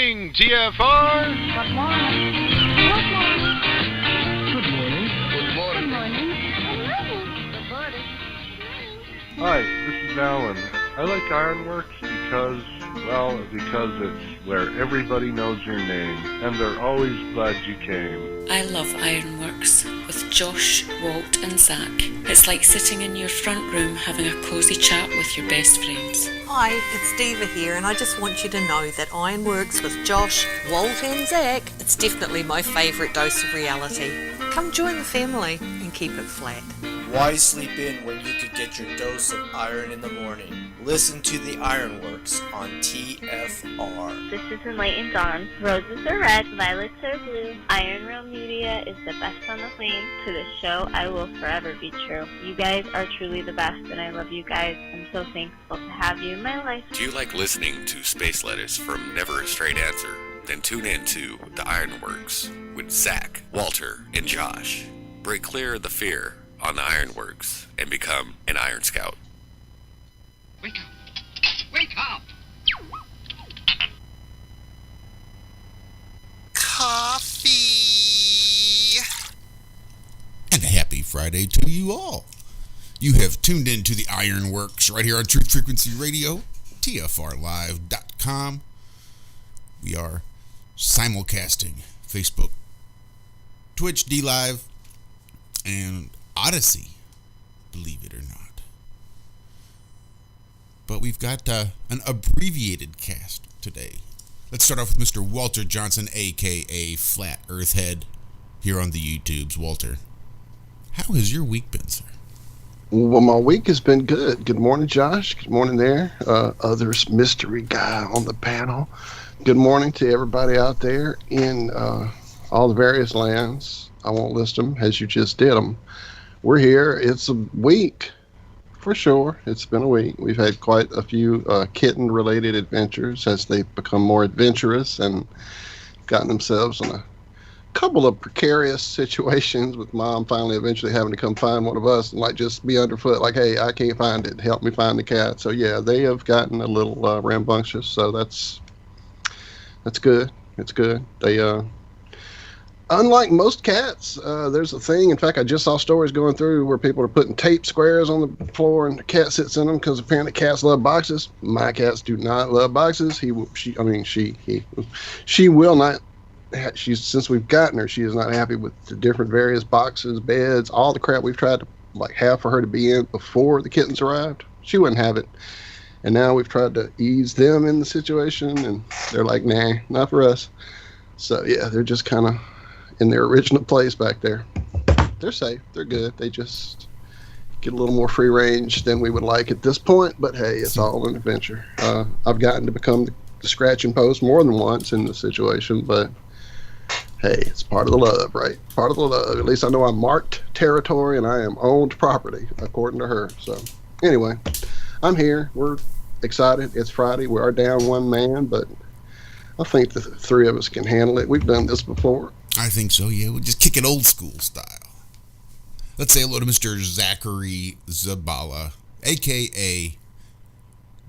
morning, TFR. Good morning. Good morning. Good morning. Good morning. Good morning. Hi, this is Alan. I like Ironworx because it's where everybody knows your name, and they're always glad you came. I love Ironworx with Josh, Walt and Zach. It's like sitting in your front room having a cosy chat with your best friends. Hi, it's Diva here, and I just want you to know that Ironworx with Josh, Walt and Zach, it's definitely my favourite dose of reality. Come join the family and keep it flat. Why sleep in when you could get your dose of iron in the morning? Listen to the Ironworx on TFR. This is Enlightened Dawn. Roses are red, violets are blue. Iron Realm Media is the best on the plane. To this show, I will forever be true. You guys are truly the best, and I love you guys. I'm so thankful to have you in my life. Do you like listening to space letters from Never a Straight Answer? Then tune in to The Ironworx with Zach, Walter, and Josh. Break clear of the fear on the Ironworx and become an Iron Scout. Wake up. Wake up. Coffee. And a happy Friday to you all. You have tuned in to the Ironworx right here on Truth Frequency Radio, TFRlive.com. We are simulcasting Facebook, Twitch, DLive, and Odyssey, believe it or not. But we've got an abbreviated cast today. Let's start off with Mr. Walter Johnson, a.k.a. Flat Earth Head, here on the YouTubes. Walter, how has your week been, sir? Well, my week has been good. Good morning, Josh. Good morning there. Others mystery guy on the panel. Good morning to everybody out there in all the various lands. I won't list them as you just did them. We're here. It's a week, for sure. It's been a week. We've had quite a few kitten-related adventures as they've become more adventurous and gotten themselves in a couple of precarious situations with mom finally eventually having to come find one of us and just be underfoot, like, hey, I can't find it. Help me find the cat. So, yeah, they have gotten a little rambunctious, so that's good. It's good. They unlike most cats, there's a thing. In fact, I just saw stories going through where people are putting tape squares on the floor and the cat sits in them because apparently cats love boxes. My cats do not love boxes. She will not. Since we've gotten her, she is not happy with the different various boxes, beds, all the crap we've tried to have for her to be in before the kittens arrived. She wouldn't have it. And now we've tried to ease them in the situation, and they're like, nah, not for us. So, yeah, they're just kind of in their original place back there. They're safe. They're good. They just get a little more free range than we would like at this point. But, hey, it's all an adventure. I've gotten to become the scratching post more than once in the situation, but, hey, it's part of the love, right? Part of the love. At least I know I'm marked territory and I am owned property, according to her. So, anyway, I'm here. We're excited. It's Friday. We are down one man, but I think the three of us can handle it. We've done this before. I think so, yeah. We'll just kick it old school style. Let's say hello to Mr. Zachary Zabala, a.k.a.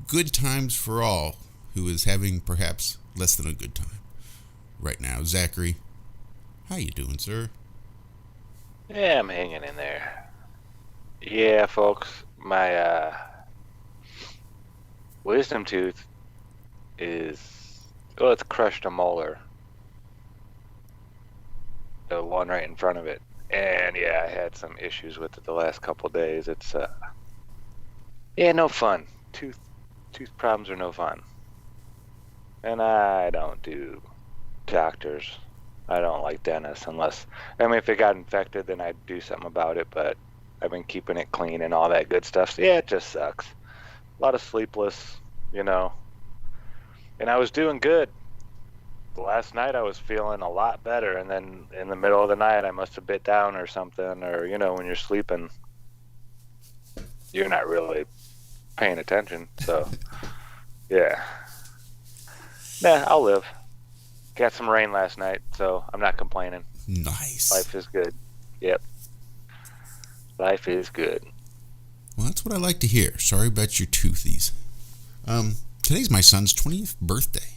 Good Times for All, who is having perhaps less than a good time right now. Zachary, how you doing, sir? Yeah, I'm hanging in there. Yeah, folks, my wisdom tooth it's crushed a molar. The one right in front of it. And yeah, I had some issues with it the last couple of days. It's no fun. Tooth problems are no fun. And I don't do doctors. I don't like dentists unless, if it got infected, then I'd do something about it, but I've been keeping it clean and all that good stuff. So yeah, it just sucks. A lot of sleepless, And I was doing good. Last night I was feeling a lot better, and then in the middle of the night I must have bit down or something, or, when you're sleeping, you're not really paying attention. So, yeah. Nah, I'll live. Got some rain last night, so I'm not complaining. Nice. Life is good. Yep. Life is good. Well, that's what I like to hear. Sorry about your toothies. Today's my son's 20th birthday.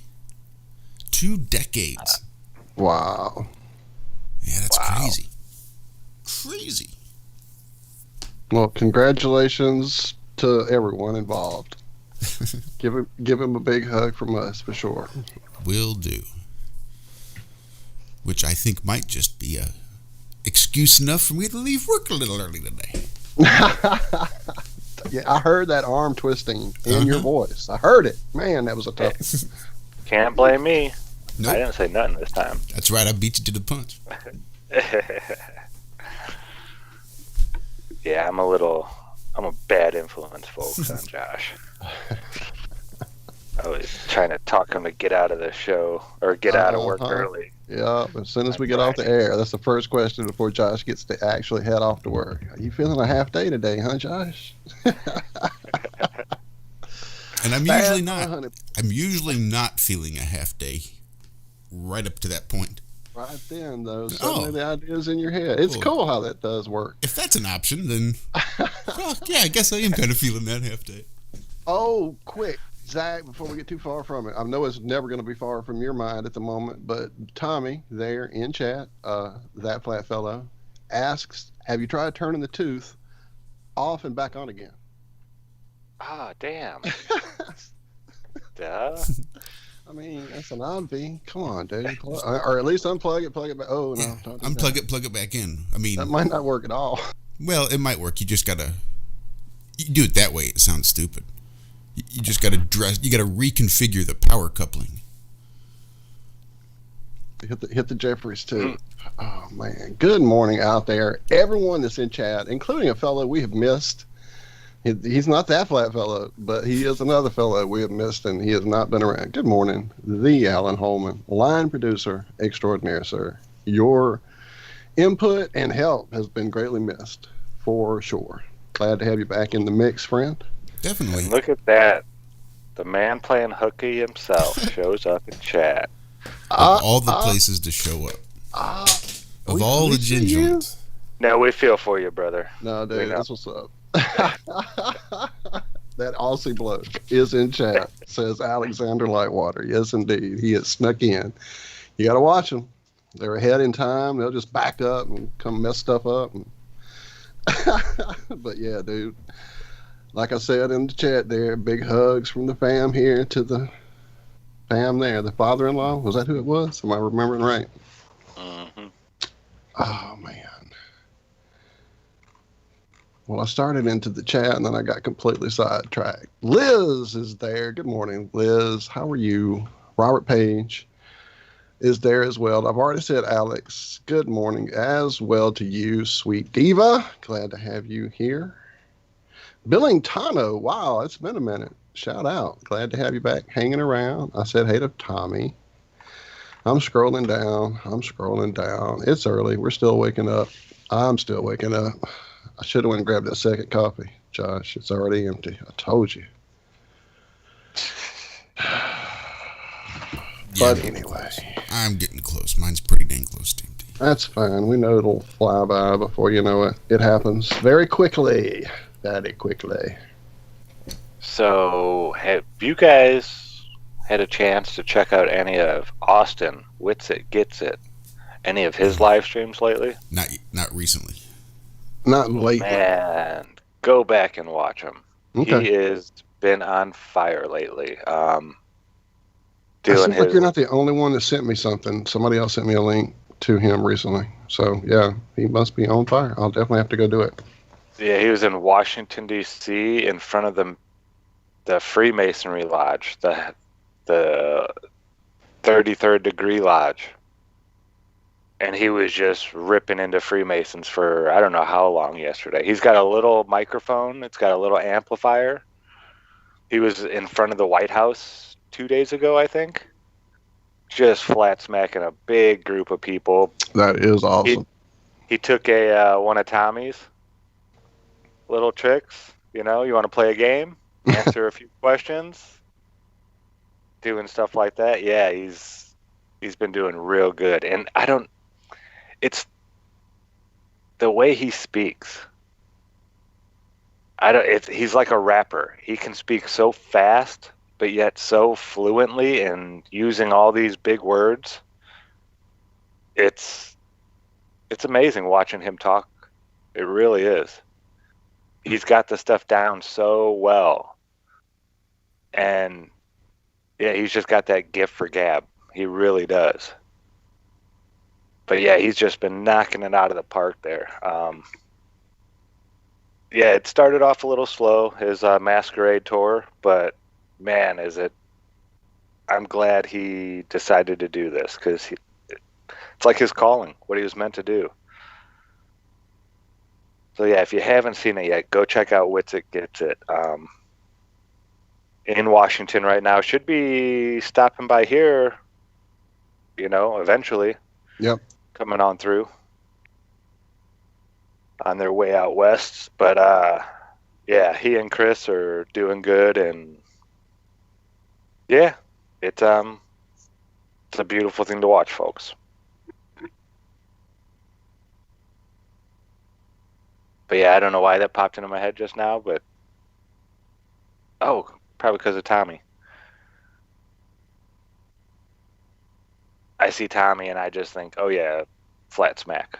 2 decades. Wow. Yeah, that's crazy. Crazy. Well, congratulations to everyone involved. Give him a big hug from us for sure. Will do. Which I think might just be a excuse enough for me to leave work a little early today. Yeah, I heard that arm twisting in your voice. I heard it. Man, that was a tough one. Can't blame me. Nope. I didn't say nothing this time. That's right, I beat you to the punch. Yeah, I'm a bad influence, folks, on Josh. I was trying to talk him to get out of the show or get out of work early. Yeah, as soon as we get off the air, that's the first question before Josh gets to actually head off to work. Are you feeling a half day today, huh, Josh? And I'm usually not feeling a half day right up to that point. Right then, though, suddenly the idea's in your head. It's cool how that does work. If that's an option, then, well, yeah, I guess I am kind of feeling that half day. Oh, quick, Zach, before we get too far from it, I know it's never going to be far from your mind at the moment, but Tommy there in chat, that flat fellow, asks, have you tried turning the tooth off and back on again? Ah, damn. Duh. I mean, that's an obvi. Come on, dude. Or at least unplug it, plug it back. Oh, no. Don't do Unplug that. it, plug it back in. I mean, that might not work at all. Well, it might work. You just gotta, you do it that way. It sounds stupid. You just gotta you gotta reconfigure the power coupling. Hit the Jeffries too. Oh man. Good morning out there. Everyone that's in chat, including a fellow we have missed. He's not that flat fellow, but he is another fellow we have missed, and he has not been around. Good morning, the Alan Holman, line producer extraordinaire, sir. Your input and help has been greatly missed, for sure. Glad to have you back in the mix, friend. Definitely. And look at that. The man playing hooky himself shows up in chat. Of all the places to show up. Of all the gingers. No, we feel for you, brother. No, dude, that's what's up. That Aussie bloke is in chat, says Alexander Lightwater. Yes, indeed. He has snuck in. You got to watch them. They're ahead in time. They'll just back up and come mess stuff up. But yeah, dude. Like I said in the chat there, big hugs from the fam here to the fam there. The father-in-law, was that who it was? Am I remembering right? Mm-hmm. Oh, man. Well, I started into the chat and then I got completely sidetracked. Liz is there. Good morning, Liz. How are you? Robert Page is there as well. I've already said Alex. Good morning as well to you, sweet diva. Glad to have you here. Billing Tano. Wow, it's been a minute. Shout out. Glad to have you back hanging around. I said hey to Tommy. I'm scrolling down. It's early. We're still waking up. I'm still waking up. I should have went and grabbed that second coffee, Josh. It's already empty. I told you. But anyway. I'm getting close. Mine's pretty dang close to empty. That's fine. We know it'll fly by before you know it. It happens very quickly. Very quickly. So, have you guys had a chance to check out any of Austin Wits It Gets It? Any of his live streams lately? Not recently. Not lately. Man, go back and watch him. Okay. He has been on fire lately. It seems like you're not the only one that sent me something. Somebody else sent me a link to him recently. So, yeah, he must be on fire. I'll definitely have to go do it. Yeah, he was in Washington, D.C. in front of the Freemasonry Lodge, the 33rd Degree Lodge. And he was just ripping into Freemasons for I don't know how long yesterday. He's got a little microphone. It's got a little amplifier. He was in front of the White House 2 days ago, I think. Just flat smacking a big group of people. That is awesome. He took one of Tommy's little tricks. You know, you want to play a game? Answer a few questions? Doing stuff like that. Yeah, he's been doing real good. And it's the way he speaks. He's like a rapper. He can speak so fast, but yet so fluently and using all these big words. It's amazing watching him talk. It really is. He's got the stuff down so well. And yeah, he's just got that gift for gab. He really does. But yeah, he's just been knocking it out of the park there. Yeah, it started off a little slow, his Masquerade tour, but man, I'm glad he decided to do this, because it's like his calling, what he was meant to do. So yeah, if you haven't seen it yet, go check out Wits It Gets It. In Washington right now. Should be stopping by here, eventually. Yep. Coming on through on their way out west. But yeah, he and Chris are doing good, and yeah, it's a beautiful thing to watch, folks. But yeah, I don't know why that popped into my head just now, but probably because of Tommy. I see Tommy and I just think, oh yeah, flat smack.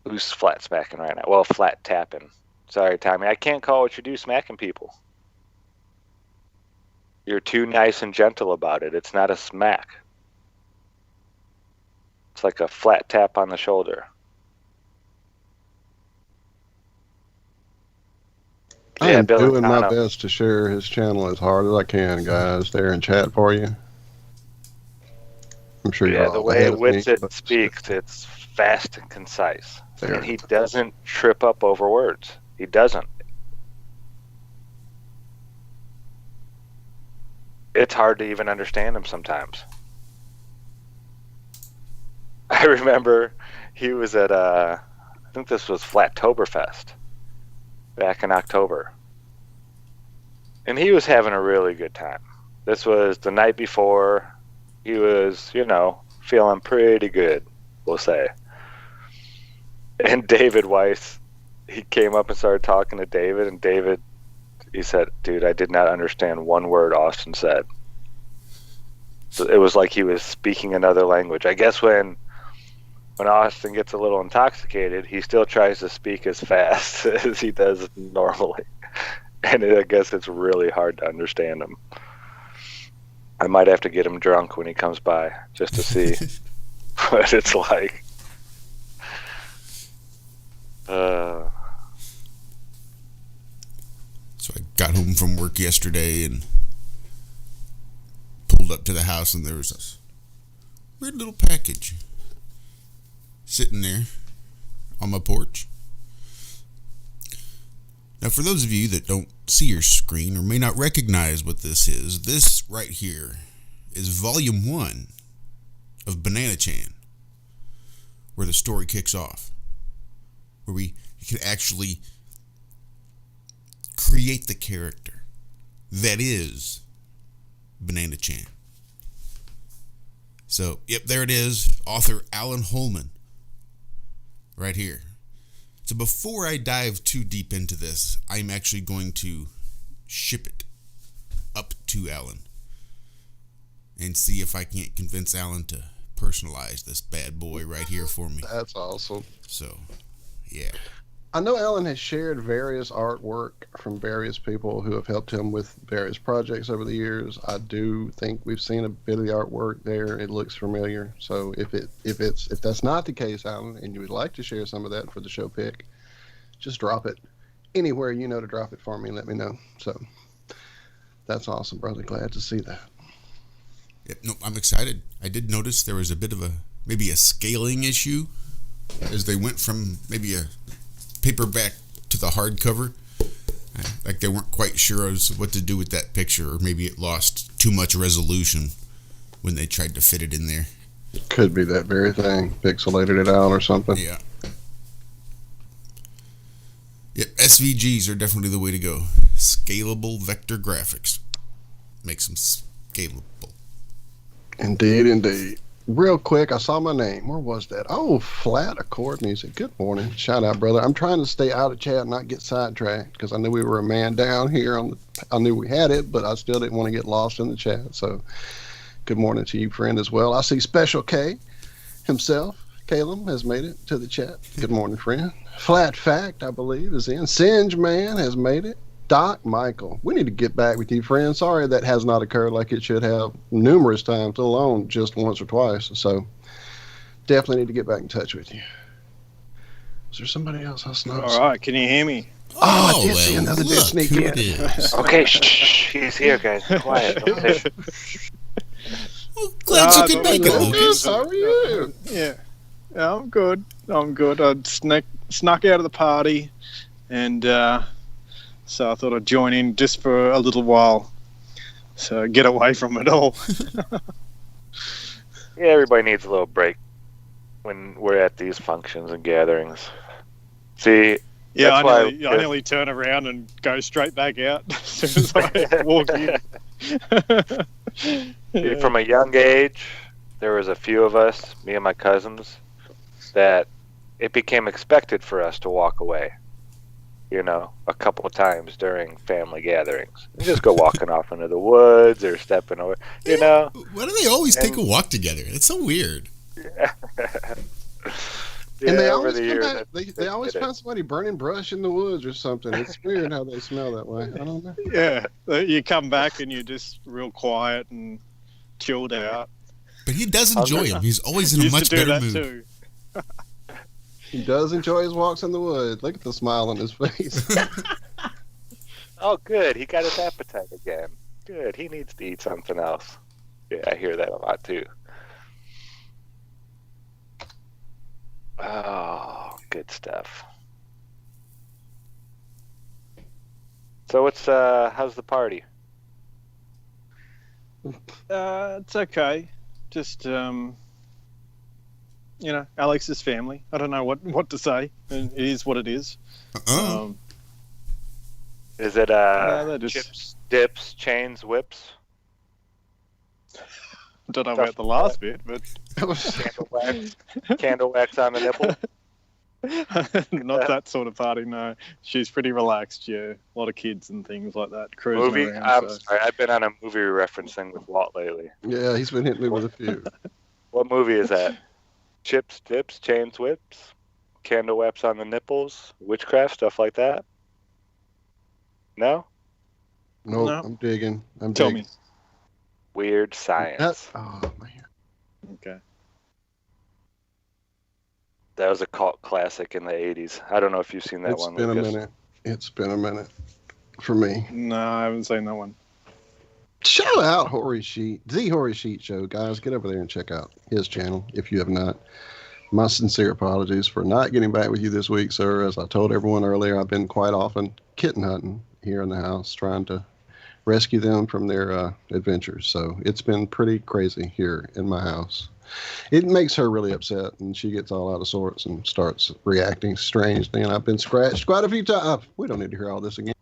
Who's flat smacking right now? Well, flat tapping. Sorry, Tommy, I can't call what you do smacking people. You're too nice and gentle about it. It's not a smack. It's like a flat tap on the shoulder. I Yeah, am Bill doing my Incano. best to share his channel as hard as I can, guys, there in chat for you. I'm sure you're Yeah, all the way ahead of me, Witsit but speaks, it's fast and concise. There. And he doesn't trip up over words. He doesn't. It's hard to even understand him sometimes. I remember he was at, I think this was Flattoberfest back in October. And he was having a really good time. This was the night before. He was, feeling pretty good, we'll say. And David Weiss, he came up and started talking to David, and David, he said, dude, I did not understand one word Austin said. So it was like he was speaking another language. I guess when Austin gets a little intoxicated, he still tries to speak as fast as he does normally. And I guess it's really hard to understand him. I might have to get him drunk when he comes by just to see what it's like. So I got home from work yesterday and pulled up to the house, and there was this weird little package sitting there on my porch. Now, for those of you that don't see your screen or may not recognize what this right here is volume 1 of Banana Chan, where the story kicks off, where we can actually create the character that is Banana Chan. So, yep, there it is, author Alan Holman, right here. So before I dive too deep into this, I'm actually going to ship it up to Alan and see if I can't convince Alan to personalize this bad boy right here for me. That's awesome. So, yeah. I know Alan has shared various artwork from various people who have helped him with various projects over the years. I do think we've seen a bit of the artwork there. It looks familiar. So if that's not the case, Alan, and you would like to share some of that for the show pick, just drop it anywhere you know to drop it for me and let me know. So that's awesome, brother. Glad to see that. Yep, no, I'm excited. I did notice there was a bit of maybe a scaling issue as they went from maybe a paperback to the hardcover. Like they weren't quite sure as what to do with that picture, or maybe it lost too much resolution when they tried to fit it in there. Could be that very thing. Pixelated it out or something. Yeah. Yep, SVGs are definitely the way to go. Scalable vector graphics. Makes them scalable. Indeed, indeed. real quick, I saw my name. Where was that? Oh, Flat Accord Music. Good morning. Shout out, brother. I'm trying to stay out of chat and not get sidetracked because I knew we were a man down here. I knew we had it, but I still didn't want to get lost in the chat. So good morning to you, friend, as well. I see Special K himself. Caleb has made it to the chat. Good morning, friend. Flat Fact, I believe, is in. Singe Man has made it. Doc Michael, we need to get back with you, friend. Sorry that has not occurred like it should have numerous times, let alone just once or twice. So definitely need to get back in touch with you. Is there somebody else I snuck? All right, can you hear me? I did see another dude sneak in. Okay, shh, he's here, guys. Be quiet. Glad you could make it, Lucas. How are you? Yeah, I'm good. I snuck out of the party, and so I thought I'd join in just for a little while, so get away from it all. Yeah, everybody needs a little break when we're at these functions and gatherings. See, yeah, I that's nearly turn around and go straight back out as soon as I walk in. See, from a young age, there was a few of us, me and my cousins, that it became expected for us to walk away. You know, a couple of times during family gatherings. And just go walking off into the woods or stepping over, you know. Why do they always take a walk together? It's so weird. Yeah, And they over always the come years, back, they always find somebody burning brush in the woods or something. It's weird how they smell that way. I don't know. Yeah, you come back and you're just real quiet and chilled out. But he does enjoy him. He's always in a much better mood. Too. He does enjoy his walks in the woods. Look at the smile on his face. Oh, good. He got his appetite again. Good. He needs to eat something else. Yeah, I hear that a lot too. Oh, good stuff. So how's the party? It's okay. Just Alex's family. I don't know what to say. It is what it is. Is it chips, dips, chains, whips? Don't know about the last bit, but candle wax on the nipple. Not that sort of party. No, she's pretty relaxed. Yeah, a lot of kids and things like that cruising Movie? around. Sorry, I've been on a movie referencing with Walt lately. Yeah, he's been hitting me with a few. What movie is that? Chips, dips, chains, whips, candle wax on the nipples, witchcraft, stuff like that? No? Nope, No. I'm digging. Tell me. Weird Science. Oh, man. Okay. That was a cult classic in the 80s. I don't know if you've seen that one. It's been Lucas. a minute. It's been a minute for me. No, I haven't seen that one. Shout out Hoary Sheet, the Hoary Sheet Show, guys. Get over there and check out his channel if you have not. My sincere apologies for not getting back with you this week, sir. As I told everyone earlier, I've been quite often kitten hunting here in the house, trying to rescue them from their adventures. So it's been pretty crazy here in my house. It makes her really upset, and she gets all out of sorts and starts reacting strangely. And I've been scratched quite a few times. We don't need to hear all this again.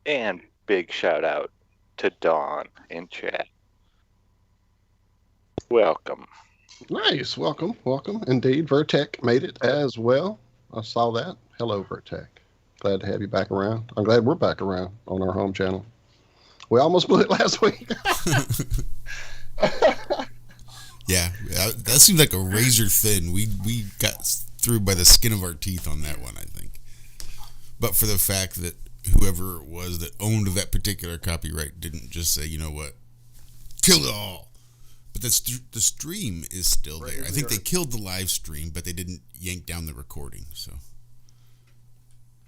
And big shout out to Dawn in chat. Welcome. Nice. Welcome. Indeed. Vertec made it as well. I saw that. Hello, Vertec. Glad to have you back around. I'm glad we're back around on our home channel. We almost blew it last week. Yeah, that seemed like a razor thin. We got through by the skin of our teeth on that one, I think. But for the fact that whoever it was that owned that particular copyright didn't just say, you know what, kill it all. But the stream is still there. I think they killed the live stream, but they didn't yank down the recording. So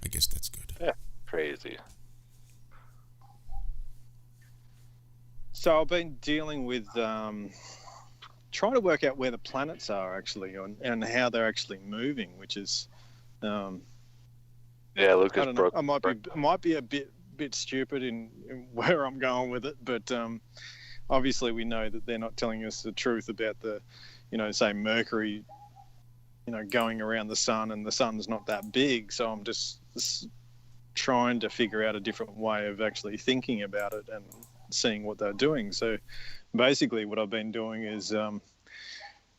I guess that's good. Yeah, crazy. So I've been dealing with trying to work out where the planets are actually and how they're actually moving, which is Yeah, Lucas I don't know. broke. I might be a bit stupid in where I'm going with it, but obviously we know that they're not telling us the truth about the, say Mercury, going around the sun, and the sun's not that big. So I'm just trying to figure out a different way of actually thinking about it and seeing what they're doing. So basically what I've been doing is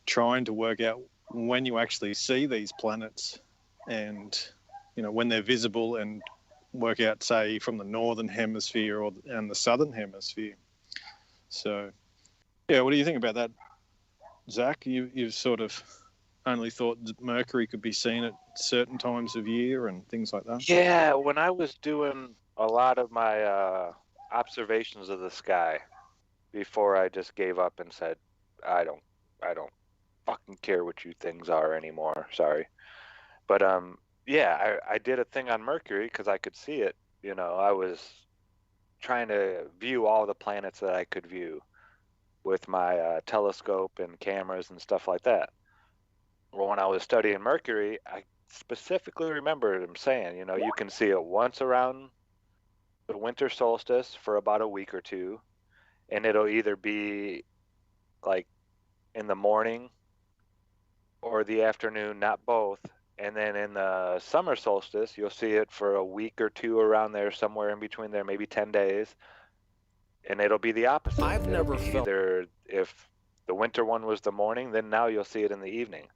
trying to work out when you actually see these planets and, when they're visible, and work out, say, from the northern hemisphere and the southern hemisphere. So, yeah, what do you think about that, Zach? You've sort of only thought that Mercury could be seen at certain times of year and things like that? Yeah, when I was doing a lot of my observations of the sky before I just gave up and said, I don't fucking care what you things are anymore. Sorry. But yeah, I did a thing on Mercury because I could see it. I was trying to view all the planets that I could view with my telescope and cameras and stuff like that. Well, when I was studying Mercury, I specifically remember them saying, you can see it once around the winter solstice for about a week or two, and it'll either be like in the morning or the afternoon, not both. And then in the summer solstice, you'll see it for a week or two around there, somewhere in between there, maybe 10 days. And it'll be the opposite. I've never felt either, if the winter one was the morning, then now you'll see it in the evening.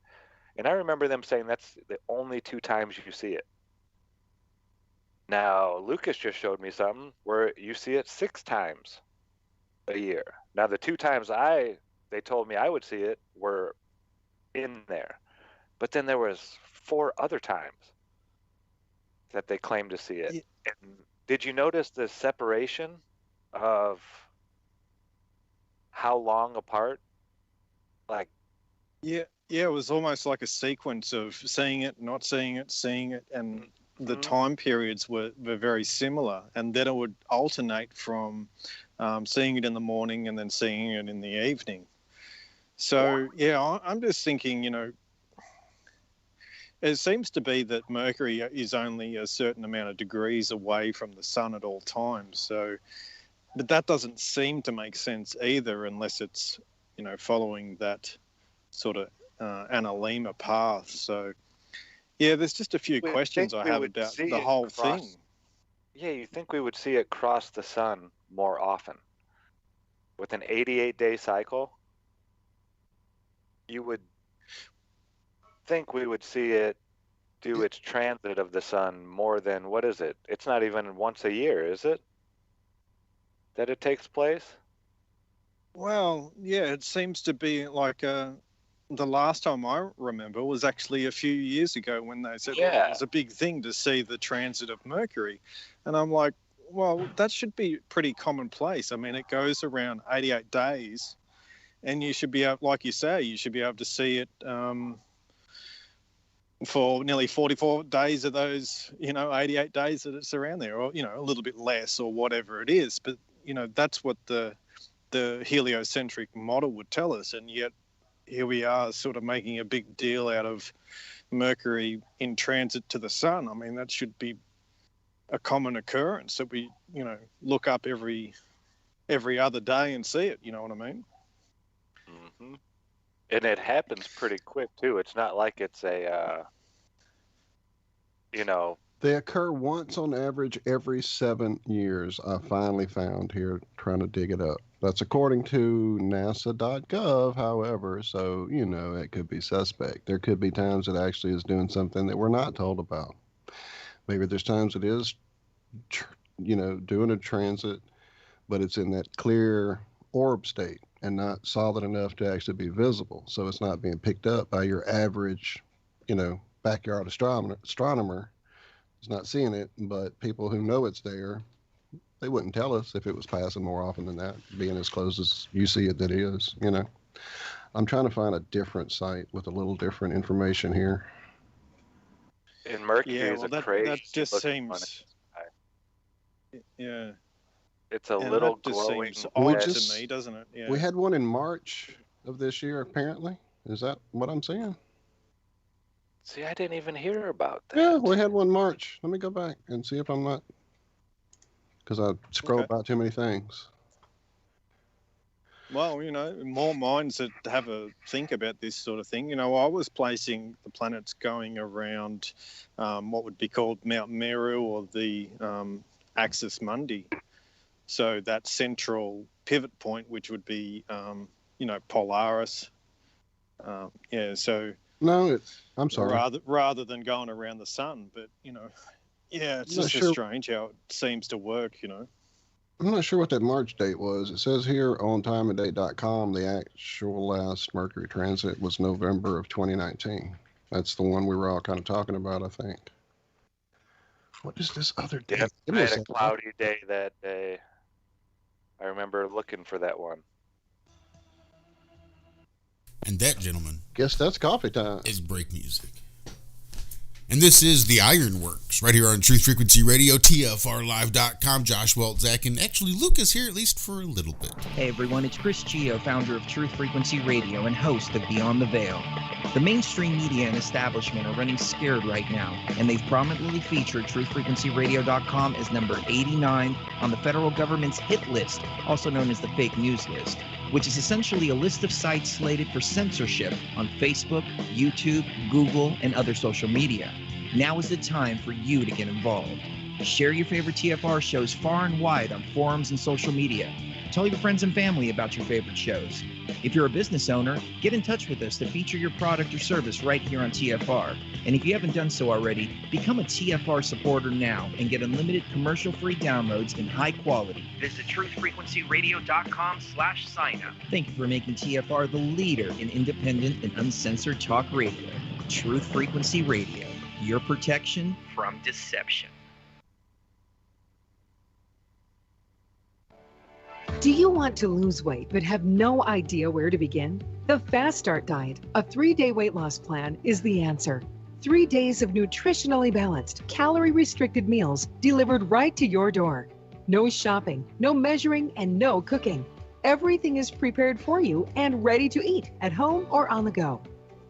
And I remember them saying that's the only 2 times you see it. Now, Lucas just showed me something where you see it 6 times a year. Now, the 2 times they told me I would see it were in there. But then there was 4 other times that they claimed to see it. Yeah. And did you notice the separation of how long apart? Like, yeah, it was almost like a sequence of seeing it, not seeing it, seeing it, and the time periods were very similar. And then it would alternate from seeing it in the morning and then seeing it in the evening. So, yeah, I'm just thinking, it seems to be that Mercury is only a certain amount of degrees away from the sun at all times. So, but that doesn't seem to make sense either, unless it's, following that sort of analemma path. So, yeah, there's just a few questions I have about the whole thing. Yeah, you think we would see it cross the sun more often? With an 88-day cycle, you would think we would see it do its transit of the sun more than, what is it? It's not even once a year, is it? That it takes place? Well, yeah, it seems to be like the last time I remember was actually a few years ago when they said it was a big thing to see the transit of Mercury. And I'm like, well, that should be pretty commonplace. I mean, it goes around 88 days, and you should be able, like you say, you should be able to see it for nearly 44 days of those, 88 days that it's around there, or, a little bit less or whatever it is. But, that's what the heliocentric model would tell us. And yet here we are sort of making a big deal out of Mercury in transit to the sun. I mean, that should be a common occurrence that we, look up every other day and see it. You know what I mean? Mm-hmm. And it happens pretty quick too. It's not like it's a, They occur once on average every 7 years. I finally found here trying to dig it up. That's according to NASA.gov, however, so, it could be suspect. There could be times it actually is doing something that we're not told about. Maybe there's times it is, doing a transit, but it's in that clear orb state and not solid enough to actually be visible. So it's not being picked up by your average, backyard astronomer. Is not seeing it, but people who know it's there, they wouldn't tell us if it was passing more often than that, being as close as you see it that is, I'm trying to find a different site with a little different information here. And Mercury is a crazy. That just seems. Yeah. It's a little glowing. Seems odd to me, doesn't it? Yeah. We had one in March of this year, apparently. Is that what I'm saying? See, I didn't even hear about that. Yeah, we had one in March. Let me go back and see if I'm not, because I scrolled about too many things. Well, more minds that have a think about this sort of thing. I was placing the planets going around what would be called Mount Meru or the Axis Mundi. So that central pivot point, which would be, Polaris. So No, I'm sorry. rather than going around the sun, but it's just so strange how it seems to work. I'm not sure what that March date was. It says here on timeanddate.com the actual last Mercury transit was November of 2019. That's the one we were all kind of talking about, I think. What is this other date? Yep, I had a cloudy day that day. I remember looking for that one. And that, gentlemen, guess that's coffee time. Is break music. And this is the Ironworx, right here on Truth Frequency Radio, TFRlive.com. Josh, Walt, Zach, and actually Lucas here, at least for a little bit. Hey everyone, it's Chris Gio, founder of Truth Frequency Radio and host of Beyond the Veil. The mainstream media and establishment are running scared right now, and they've prominently featured TruthFrequencyRadio.com as number 89 on the federal government's hit list, also known as the fake news list, which is essentially a list of sites slated for censorship on Facebook, YouTube, Google, and other social media. Now is the time for you to get involved. Share your favorite TFR shows far and wide on forums and social media. Tell your friends and family about your favorite shows. If you're a business owner, get in touch with us to feature your product or service right here on TFR. And if you haven't done so already, become a TFR supporter now and get unlimited commercial-free downloads in high quality. Visit truthfrequencyradio.com/sign-up. Thank you for making TFR the leader in independent and uncensored talk radio. Truth Frequency Radio, your protection from deception. Do you want to lose weight but have no idea where to begin? The Fast Start Diet, a 3-day weight loss plan, is the answer. 3 days of nutritionally balanced, calorie-restricted meals delivered right to your door. No shopping, no measuring, and no cooking. Everything is prepared for you and ready to eat at home or on the go.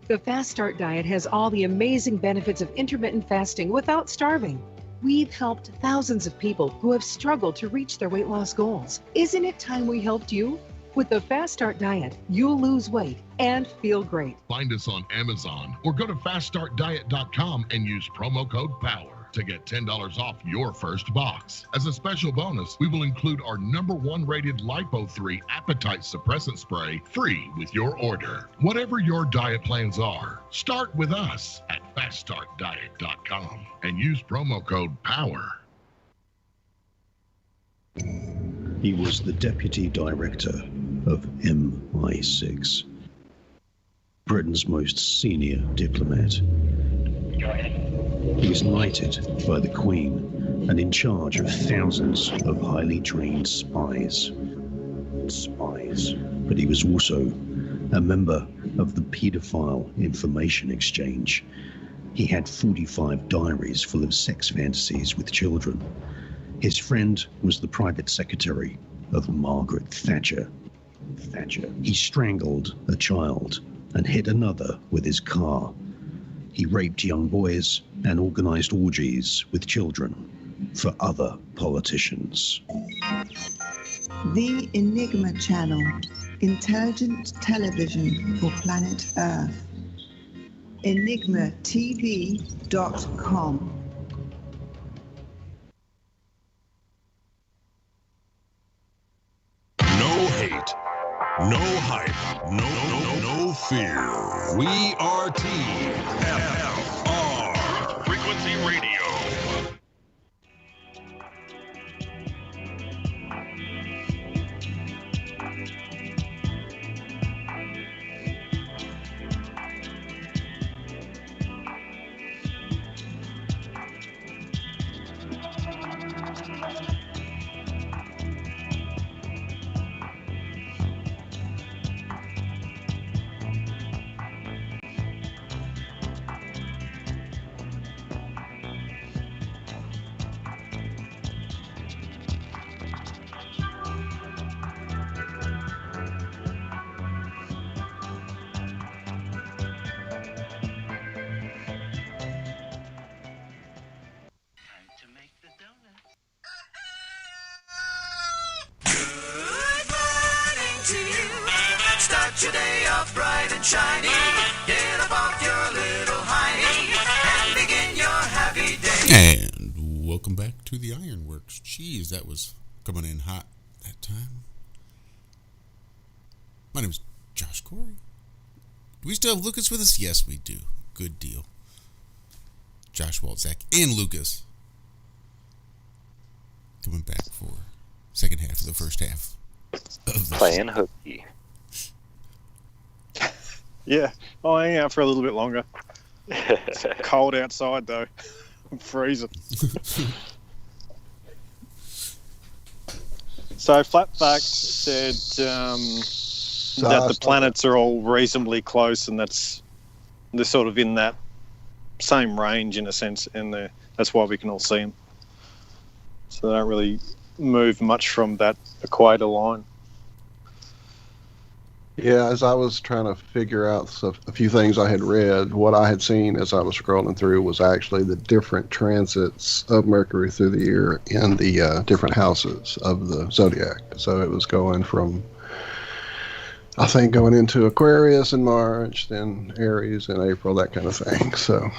The Fast Start Diet has all the amazing benefits of intermittent fasting without starving. We've helped thousands of people who have struggled to reach their weight loss goals. Isn't it time we helped you? With the Fast Start Diet, you'll lose weight and feel great. Find us on Amazon or go to faststartdiet.com and use promo code POWER to get $10 off your first box. As a special bonus, we will include our #1 rated Lipo3 appetite suppressant spray free with your order. Whatever your diet plans are, start with us at faststartdiet.com and use promo code POWER. He was the deputy director of MI6, Britain's most senior diplomat. He was knighted by the Queen and in charge of thousands of highly trained spies. But he was also a member of the Paedophile Information Exchange. He had 45 diaries full of sex fantasies with children. His friend was the private secretary of Margaret Thatcher. He strangled a child and hit another with his car. He raped young boys and organized orgies with children for other politicians. The Enigma Channel, intelligent television for planet Earth. EnigmaTV.com. No hate, no hype, no fear. We are TFR Frequency Radio. Your day off bright and shiny. Get up off your little hiney and begin your happy day. And welcome back to the Ironworx. Geez, that was a coming in hot that time. My name is Josh Corey. Do we still have Lucas with us? Yes, we do. Good deal. Josh, Walt, Zach, and Lucas coming back for second half of the first half of the Playing hooky. Yeah, I'll hang out for a little bit longer. It's cold outside, though. I'm freezing. So, Flat Fact said that the planets are all reasonably close, and they're sort of in that same range in a sense, and that's why we can all see them. So they don't really move much from that equator line. Yeah, as I was trying to figure out a few things I had read, what I had seen as I was scrolling through was actually the different transits of Mercury through the year in the different houses of the zodiac. So it was going from, I think, going into Aquarius in March, then Aries in April, that kind of thing. So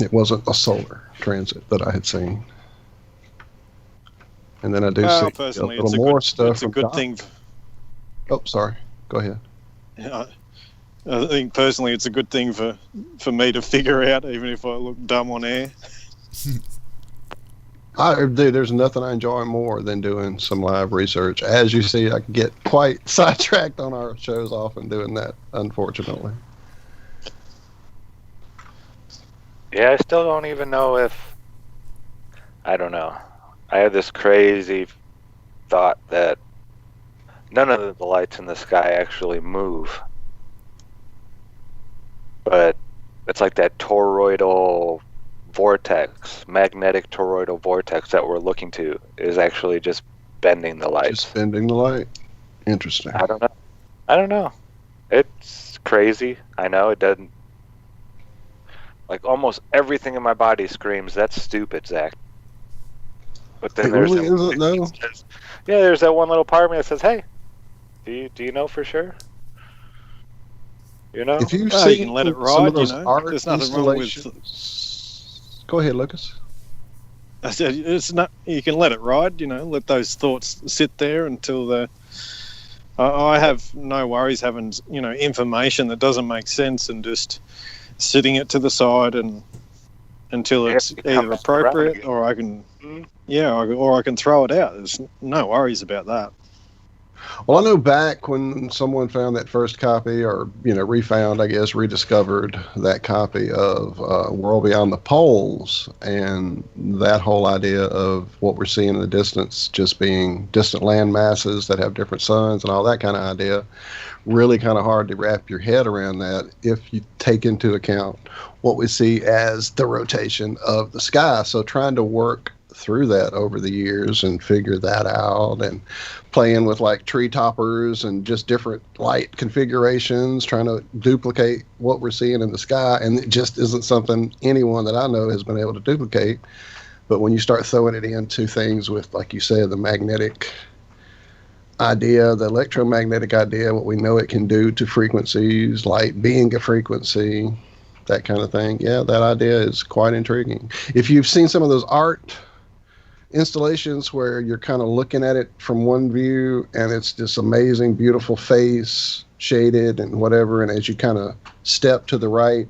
it wasn't a solar transit that I had seen. And then I do see a little more stuff. It's a good thing. Oh, sorry. Go ahead. I think personally it's a good thing for me to figure out, even if I look dumb on air. There's nothing I enjoy more than doing some live research. As you see, I can get quite sidetracked on our shows often doing that, unfortunately. Yeah, I still don't even know if... I don't know. I had this crazy thought that none of the lights in the sky actually move. But it's like that toroidal vortex, magnetic toroidal vortex that we're looking to is actually just bending the light. Just bending the light. Interesting. I don't know. It's crazy. I know it doesn't... Like almost everything in my body screams, that's stupid, Zach. But then there's really isn't, though. Yeah, there's that one little part of me that says, "Hey, do you know for sure? You know, if you you can let it ride. You know, there's nothing wrong with." Go ahead, Lucas. I said it's not. You can let it ride. You know, let those thoughts sit there until I have no worries having information that doesn't make sense and just sitting it to the side and until it's either appropriate or I can. Or I can throw it out. There's no worries about that. Well, I know back when someone found that first copy, or refound, I guess, rediscovered that copy of World Beyond the Poles, and that whole idea of what we're seeing in the distance just being distant land masses that have different suns and all that kind of idea, really kind of hard to wrap your head around that if you take into account what we see as the rotation of the sky. So trying to work through that over the years and figure that out, and playing with like tree toppers and just different light configurations, trying to duplicate what we're seeing in the sky, and it just isn't something anyone that I know has been able to duplicate. But when you start throwing it into things with, like you said, the magnetic idea, the electromagnetic idea, what we know it can do to frequencies, light being a frequency, that kind of thing, yeah, that idea is quite intriguing. If you've seen some of those art installations where you're kind of looking at it from one view and it's this amazing, beautiful face, shaded and whatever, and as you kind of step to the right,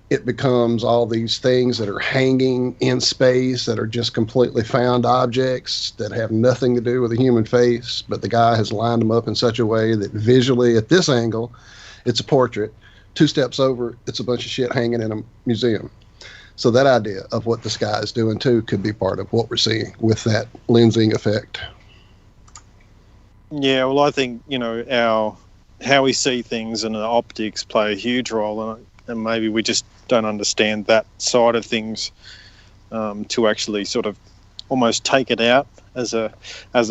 it becomes all these things that are hanging in space that are just completely found objects that have nothing to do with a human face, but the guy has lined them up in such a way that visually at this angle, it's a portrait. 2 steps over, it's a bunch of shit hanging in a museum. So that idea of what the sky is doing too could be part of what we're seeing with that lensing effect. Yeah, well, I think how we see things and the optics play a huge role in it, and maybe we just don't understand that side of things to actually sort of almost take it out as a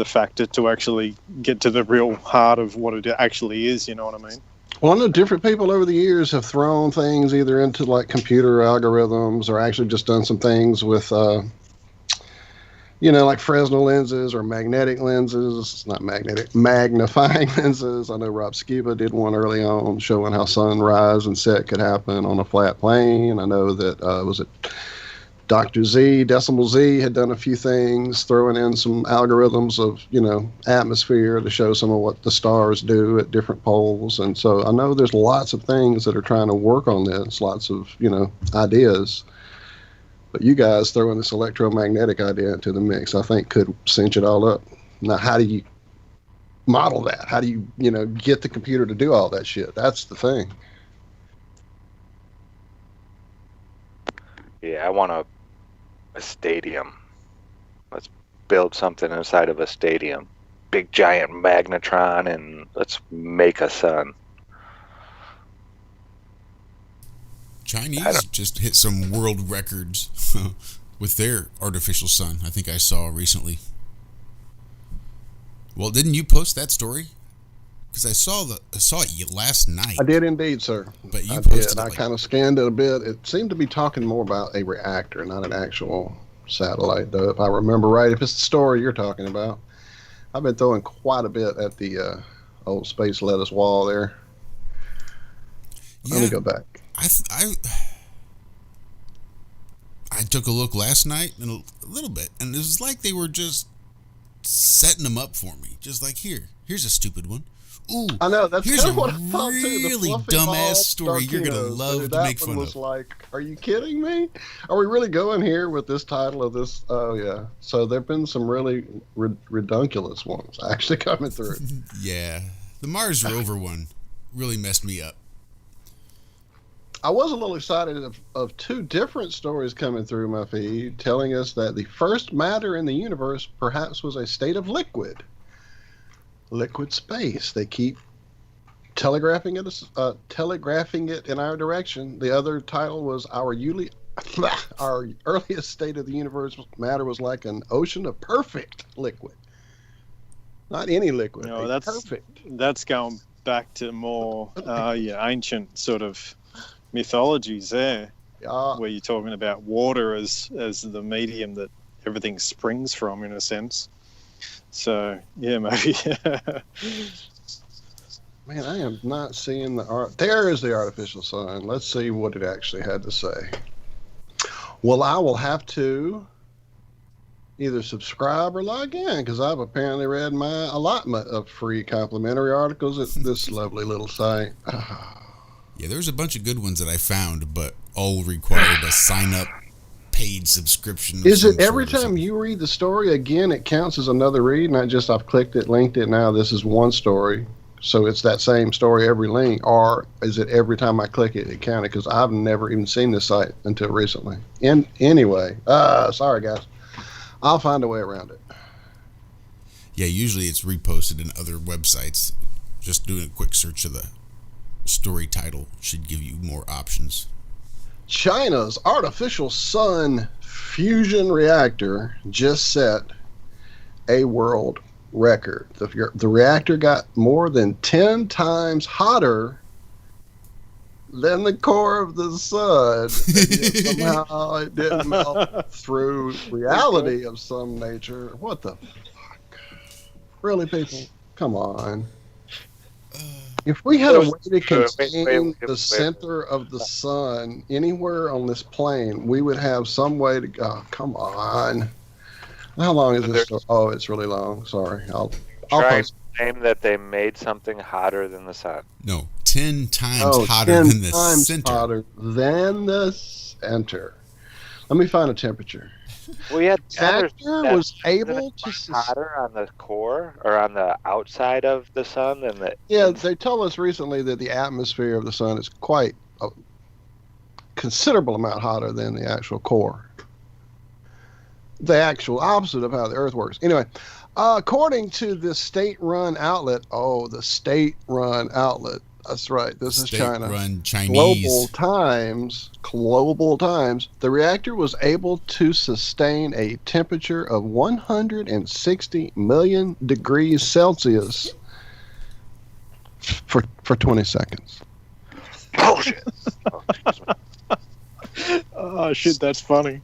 factor to actually get to the real heart of what it actually is. You know what I mean? Well, I know different people over the years have thrown things either into like computer algorithms or actually just done some things with, like Fresnel lenses or magnetic lenses. Not magnetic, magnifying lenses. I know Rob Skiba did one early on showing how sunrise and set could happen on a flat plane. I know that, was it Dr. Z, Decimal Z, had done a few things, throwing in some algorithms of, atmosphere to show some of what the stars do at different poles. And so I know there's lots of things that are trying to work on this, lots of, ideas. But you guys throwing this electromagnetic idea into the mix, I think could cinch it all up. Now, how do you model that? How do you, get the computer to do all that shit? That's the thing. Yeah, I want a stadium. Let's build something inside of a stadium. Big giant magnetron, and let's make a sun. Chinese just hit some world records with their artificial sun. I think I saw recently. Well, didn't you post that story? Because I saw it last night. I did indeed, sir. But you posted I kind of scanned it a bit. It seemed to be talking more about a reactor, not an actual satellite, though, if I remember right. If it's the story you're talking about. I've been throwing quite a bit at the old space lettuce wall there. Let me go back. I took a look last night and a little bit, and it was like they were just setting them up for me. Just like, here's a stupid one. Ooh, I know, that's here's kind of a what I thought too. The really fluffy dumbass ball story you're gonna Starkinos. love to That make one fun was of. like, are you kidding me? Are we really going here with this title of this? Oh yeah. So there've been some really redunculous ones actually coming through. Yeah, the Mars rover one really messed me up. I was a little excited of two different stories coming through my feed, telling us that the first matter in the universe perhaps was a state of liquid space. They keep telegraphing it in our direction. The other title was our earliest state of the universe matter was like an ocean of perfect liquid. Not any liquid. No, that's perfect. That's going back to more ancient sort of mythologies there, where you're talking about water as the medium that everything springs from, in a sense. So yeah, maybe. Man, I am not seeing the art. There is the artificial sun. Let's see what it actually had to say. Well, I will have to either subscribe or log in, because I've apparently read my allotment of free complimentary articles at this lovely little site. Yeah, there's a bunch of good ones that I found, but all required a sign-up paid subscription. Is it every time you read the story again, it counts as another read, not just I've clicked it, linked it, now this is one story, so it's that same story every link, or is it every time I click it, it counted? Because I've never even seen this site until recently. Anyway, sorry guys. I'll find a way around it. Yeah, usually it's reposted in other websites. Just doing a quick search of the story title should give you more options. China's artificial sun fusion reactor just set a world record. The reactor got more than 10 times hotter than the core of the sun. And yet somehow it didn't melt through reality of some nature. What the fuck? Really, people? Come on. If we had a way to contain the center of the sun anywhere on this plane, we would have some way to go. Oh, come on. How long is this story? Oh, it's really long. Sorry. I'll try to claim that they made something hotter than the sun. No, 10 times hotter than the center. Hotter than the center. Let me find a temperature. Well, yeah, the reactor was able to hotter on the core or on the outside of the sun than the. Yeah, they told us recently that the atmosphere of the sun is quite a considerable amount hotter than the actual core. The actual opposite of how the Earth works. Anyway, according to the state-run outlet, the state-run outlet. That's right. This is China. State-run Chinese. Global Times. The reactor was able to sustain a temperature of 160 million degrees Celsius for 20 seconds. Bullshit. Oh shit, that's funny.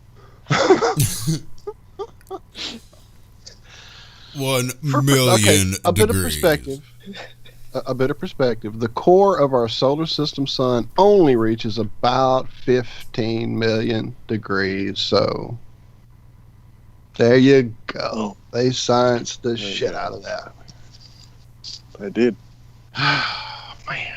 1 million a bit of degrees. perspective. a bit of perspective, the core of our solar system sun only reaches about 15 million degrees. So there you go. They scienced the shit out of that. They did. Man.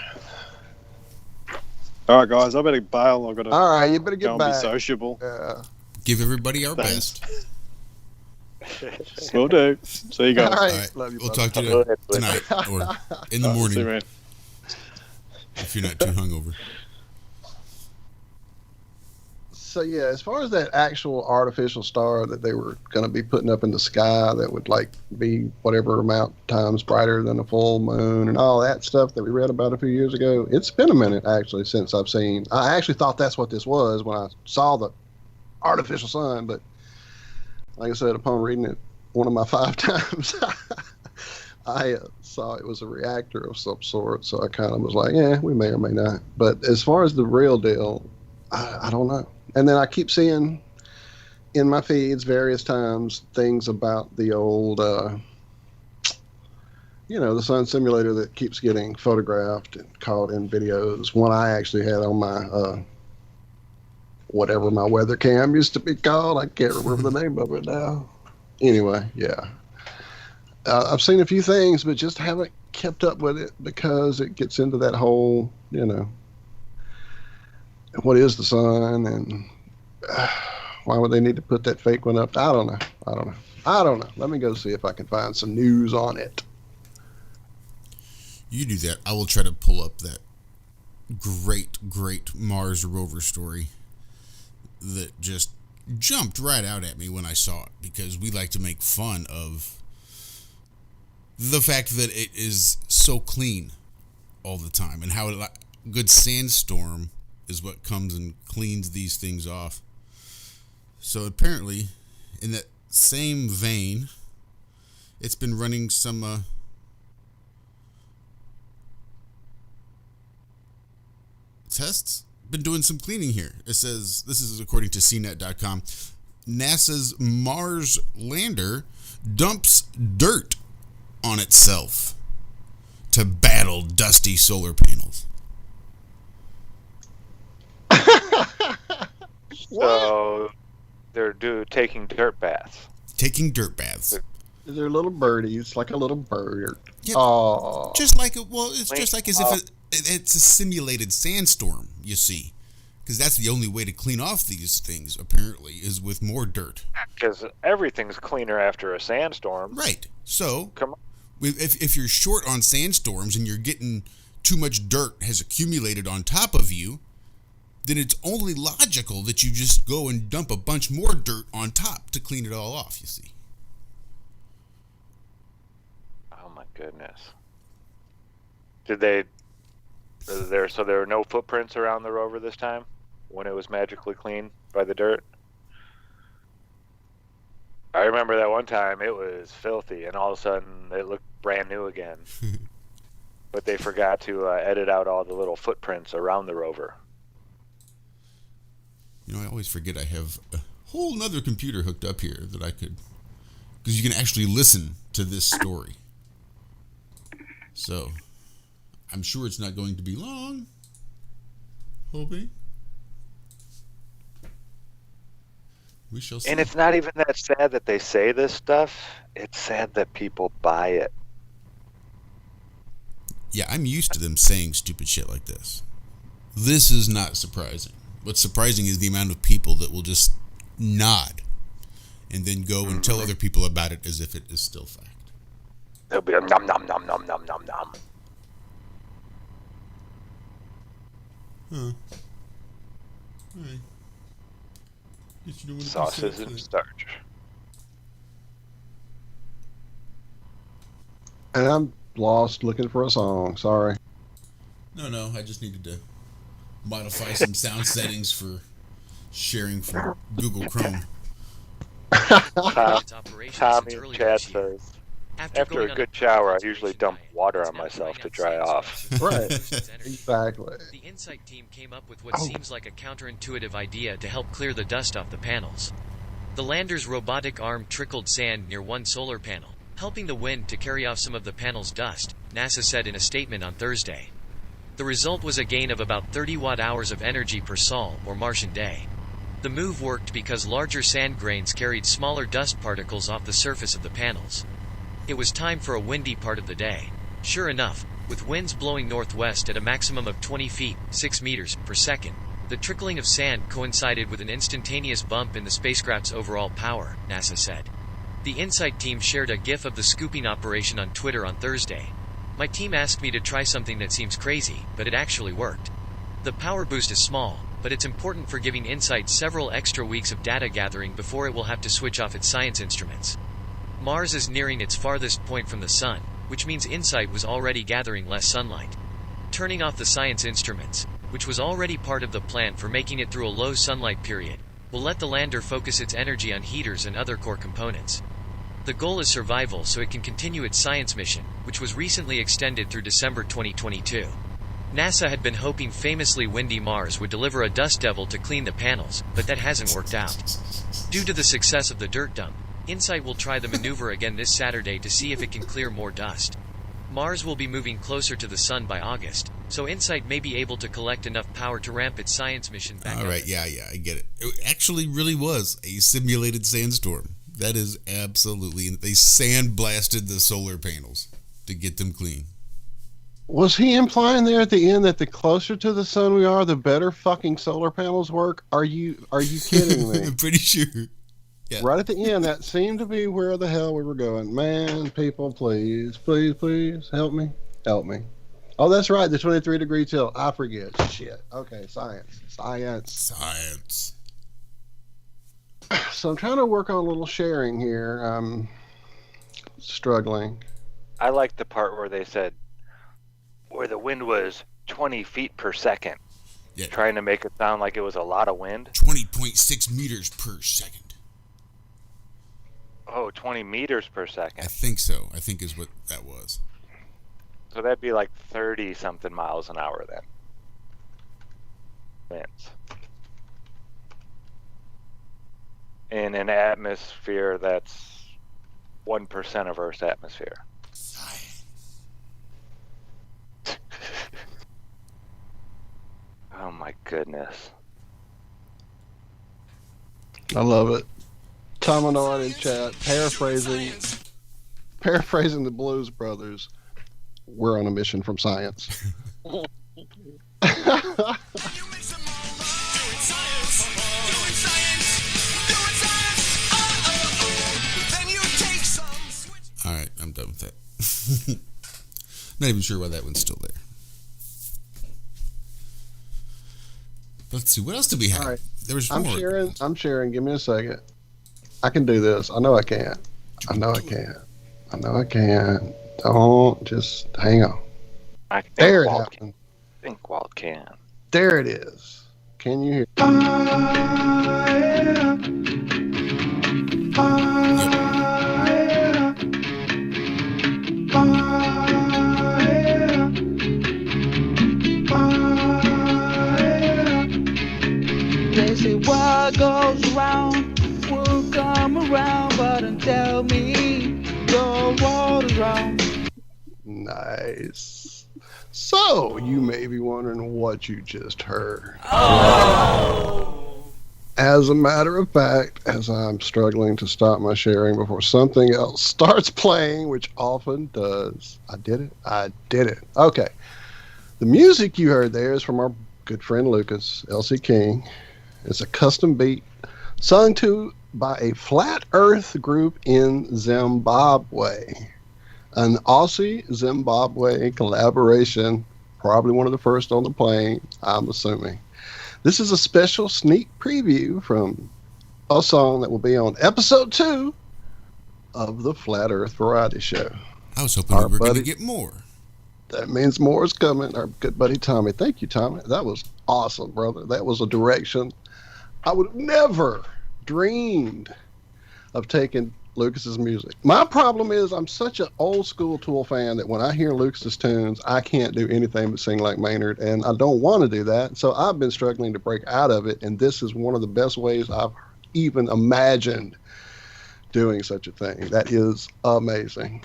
All right, guys, I better bail. I've got to. All right, you better get go and back. be sociable. Yeah. Give everybody our Thanks. best. Will do. See you guys. All right. All right. Love you, We'll brother. talk to you tonight or in the morning See you, man. if you're not too hungover. So yeah, as far as that actual artificial star that they were going to be putting up in the sky that would like be whatever amount times brighter than a full moon and all that stuff that we read about a few years ago, it's been a minute actually since I've seen. I actually thought that's what this was when I saw the artificial sun, but like I said, upon reading it one of my 5 times, I saw it was a reactor of some sort. So I kind of was like, yeah, we may or may not. But as far as the real deal, I don't know. And then I keep seeing in my feeds various times things about the old, the sun simulator that keeps getting photographed and caught in videos. One I actually had on my, whatever my weather cam used to be called. I can't remember the name of it now. Anyway, yeah. I've seen a few things, but just haven't kept up with it because it gets into that whole, what is the sun and why would they need to put that fake one up? I don't know. Let me go see if I can find some news on it. You do that. I will try to pull up that great Mars rover story that just jumped right out at me when I saw it, because we like to make fun of the fact that it is so clean all the time and how a good sandstorm is what comes and cleans these things off. So apparently, in that same vein, it's been running some tests. Been doing some cleaning here. It says, this is according to CNET.com, NASA's Mars lander dumps dirt on itself to battle dusty solar panels. So they're taking dirt baths. Taking dirt baths. They're little birdies, like a little bird. Yeah, Oh, just like it's just like as if it's a simulated sandstorm. You see, because that's the only way to clean off these things. Apparently, is with more dirt. Because everything's cleaner after a sandstorm. Right. So, Come on. if you're short on sandstorms and you're getting too much dirt has accumulated on top of you, then it's only logical that you just go and dump a bunch more dirt on top to clean it all off, you see. Oh my goodness. There were no footprints around the rover this time when it was magically cleaned by the dirt? I remember that one time it was filthy and all of a sudden it looked brand new again. But they forgot to edit out all the little footprints around the rover. I always forget I have a whole nother computer hooked up here that I could, because you can actually listen to this story. So, I'm sure it's not going to be long. Hoping. We shall see. And it's not even that sad that they say this stuff. It's sad that people buy it. Yeah, I'm used to them saying stupid shit like this. This is not surprising. What's surprising is the amount of people that will just nod and then go and tell other people about it as if it is still fact. They'll be a nom nom nom nom nom nom nom. Huh. Alright. Guess you don't want to Sauces and starch. and I'm lost looking for a song. Sorry. No, I just needed to modify some sound settings for sharing from Google Chrome. Tommy in chat says, after a good shower, I usually dump water on myself to dry off. Right. Exactly. The Insight team came up with what seems like a counterintuitive idea to help clear the dust off the panels. The lander's robotic arm trickled sand near one solar panel, helping the wind to carry off some of the panel's dust, NASA said in a statement on Thursday. The result was a gain of about 30 watt-hours of energy per sol, or Martian day. The move worked because larger sand grains carried smaller dust particles off the surface of the panels. It was time for a windy part of the day. Sure enough, with winds blowing northwest at a maximum of 20 feet, 6 meters, per second, the trickling of sand coincided with an instantaneous bump in the spacecraft's overall power, NASA said. The InSight team shared a GIF of the scooping operation on Twitter on Thursday. My team asked me to try something that seems crazy, but it actually worked. The power boost is small, but it's important for giving InSight several extra weeks of data gathering before it will have to switch off its science instruments. Mars is nearing its farthest point from the Sun, which means InSight was already gathering less sunlight. Turning off the science instruments, which was already part of the plan for making it through a low sunlight period, will let the lander focus its energy on heaters and other core components. The goal is survival so it can continue its science mission, which was recently extended through December 2022. NASA had been hoping famously windy Mars would deliver a dust devil to clean the panels, but that hasn't worked out. Due to the success of the dirt dump, InSight will try the maneuver again this Saturday to see if it can clear more dust. Mars will be moving closer to the Sun by August, so InSight may be able to collect enough power to ramp its science mission back up. All right, yeah, I get it. It actually really was a simulated sandstorm. That is absolutely... They sandblasted the solar panels to get them clean. Was he implying there at the end that the closer to the sun we are, the better fucking solar panels work? Are you kidding me? I'm pretty sure. Yeah. Right at the end, that seemed to be where the hell we were going. Man, people, please, please, please, help me. Help me. Oh, that's right, the 23-degree tilt. I forget. Shit. Okay, science. So I'm trying to work on a little sharing here. I'm struggling. I like the part where they said, where the wind was 20 feet per second. Yeah. Trying to make it sound like it was a lot of wind. 20.6 meters per second. Oh, 20 meters per second. I think so. I think is what that was. So that'd be like 30-something miles an hour then. Winds. In an atmosphere that's 1% of Earth's atmosphere. Oh my goodness. I love it. Tominoid in chat, paraphrasing the Blues Brothers. We're on a mission from science. All right, I'm done with that. Not even sure why that one's still there. Let's see, what else did we have? All right. There was I'm more. I'm sharing. Give me a second. I can do this. I know I can. Don't just hang on. I think There it Walt happened. I think Walt can. There it is. Can you hear? They say what goes around will come around, but don't tell me your world around. Nice. So, you may be wondering what you just heard. As a matter of fact, as I'm struggling to stop my sharing before something else starts playing, which often does. I did it. Okay. The music you heard there is from our good friend Lucas, LC King. It's a custom beat sung to by a flat earth group in Zimbabwe. An Aussie-Zimbabwe collaboration, probably one of the first on the plane, I'm assuming. This is a special sneak preview from a song that will be on episode 2 of the Flat Earth Variety Show. I was hoping we were going to get more. That means more is coming. Our good buddy Tommy. Thank you, Tommy. That was awesome, brother. That was a direction I would have never dreamed of taking Lucas's music. My problem is I'm such an old school Tool fan that when I hear Lucas's tunes, I can't do anything but sing like Maynard, and I don't want to do that. So I've been struggling to break out of it, and this is one of the best ways I've even imagined doing such a thing. That is amazing.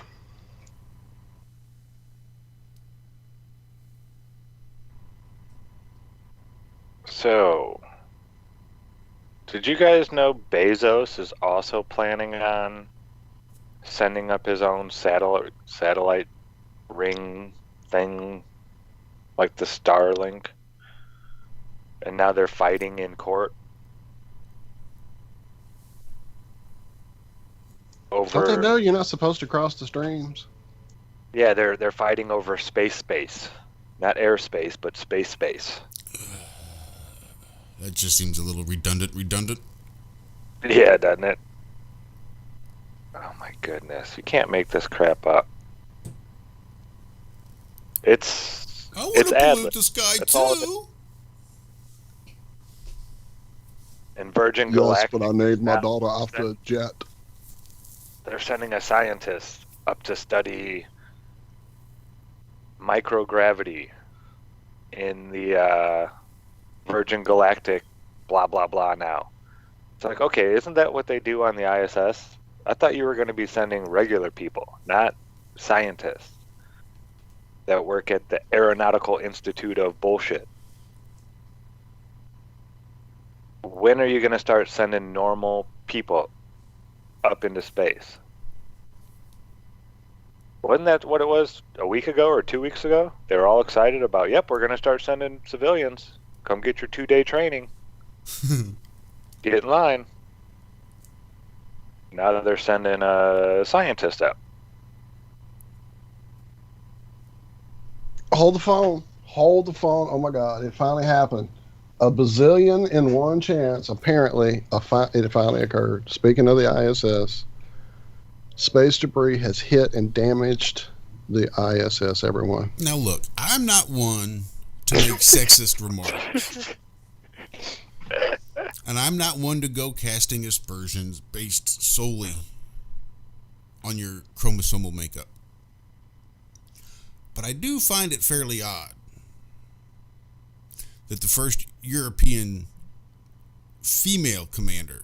So, did you guys know Bezos is also planning on sending up his own satellite ring thing, like the Starlink? And now they're fighting in court over. Don't they know you're not supposed to cross the streams? Yeah, they're fighting over space, not airspace, but space. That just seems a little redundant. Yeah, doesn't it? Oh my goodness, you can't make this crap up. It's I want to pollute the sky too. And Virgin Yes, Galactic. but I need my daughter off the jet. They're sending a scientist up to study microgravity in the Virgin Galactic blah blah blah now. It's like, okay, isn't that what they do on the ISS? I thought you were going to be sending regular people, not scientists that work at the Aeronautical Institute of bullshit. When are you going to start sending normal people up into space? Wasn't that what it was a week ago or 2 weeks ago? They were all excited about, yep, we're going to start sending civilians. Come get your 2-day training. Get in line. Now that they're sending a scientist out. Hold the phone. Oh my God, it finally happened. A bazillion and one chance, apparently, it finally occurred. Speaking of the ISS, space debris has hit and damaged the ISS, everyone. Now look, I'm not one to make sexist remarks. And I'm not one to go casting aspersions based solely on your chromosomal makeup. But I do find it fairly odd that the first European female commander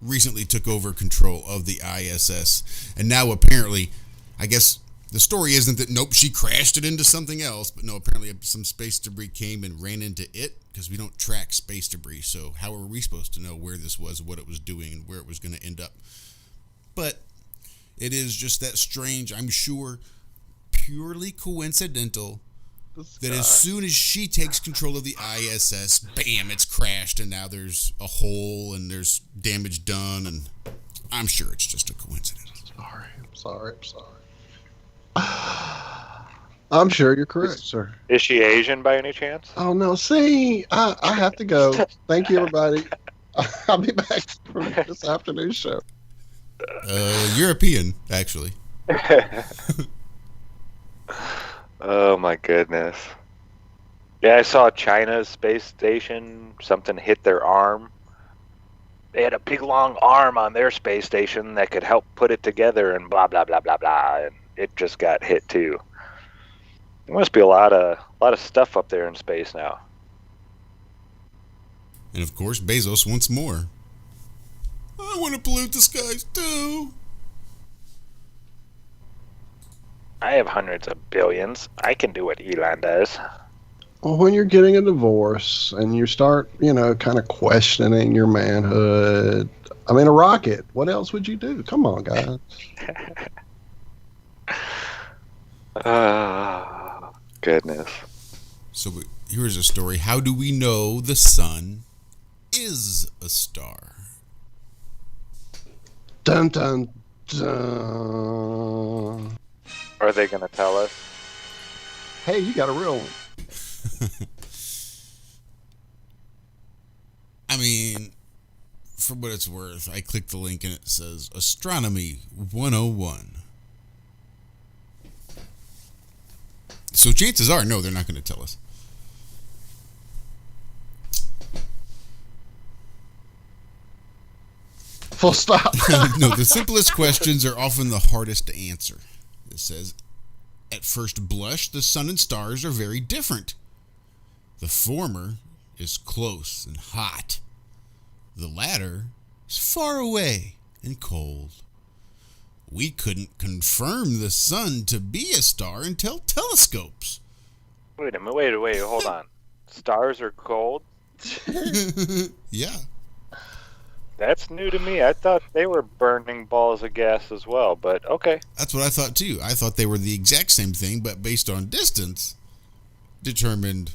recently took over control of the ISS. And now apparently, I guess the story isn't that, nope, she crashed it into something else, but no, apparently some space debris came and ran into it, because we don't track space debris. So how are we supposed to know where this was, what it was doing, and where it was going to end up? But it is just that strange, I'm sure, purely coincidental that as soon as she takes control of the ISS, bam, it's crashed, and now there's a hole and there's damage done, and I'm sure it's just a coincidence. I'm sorry. I'm sure you're correct, sir. Is she Asian by any chance? Oh, no. See, I have to go. Thank you, everybody. I'll be back for this afternoon's show. European, actually. Oh my goodness. Yeah, I saw China's space station, something hit their arm. They had a big long arm on their space station that could help put it together and blah blah blah blah blah, and it just got hit too. There must be a lot of stuff up there in space now. And of course, Bezos wants more. I want to pollute the skies too. I have hundreds of billions. I can do what Elon does. Well, when you're getting a divorce and you start, kind of questioning your manhood. I mean, a rocket. What else would you do? Come on, guys. Goodness. So here's a story. How do we know the sun is a star? Dun, dun, dun. Are they going to tell us? Hey, you got a real one. I mean, for what it's worth, I clicked the link and it says Astronomy 101. So chances are, no, they're not going to tell us. Full stop. No, the simplest questions are often the hardest to answer. It says, at first blush, the sun and stars are very different. The former is close and hot. The latter is far away and cold. We couldn't confirm the sun to be a star until telescopes. Wait a minute, wait, hold on. Stars are cold? Yeah. That's new to me. I thought they were burning balls of gas as well, but okay. That's what I thought too. I thought they were the exact same thing, but based on distance, determined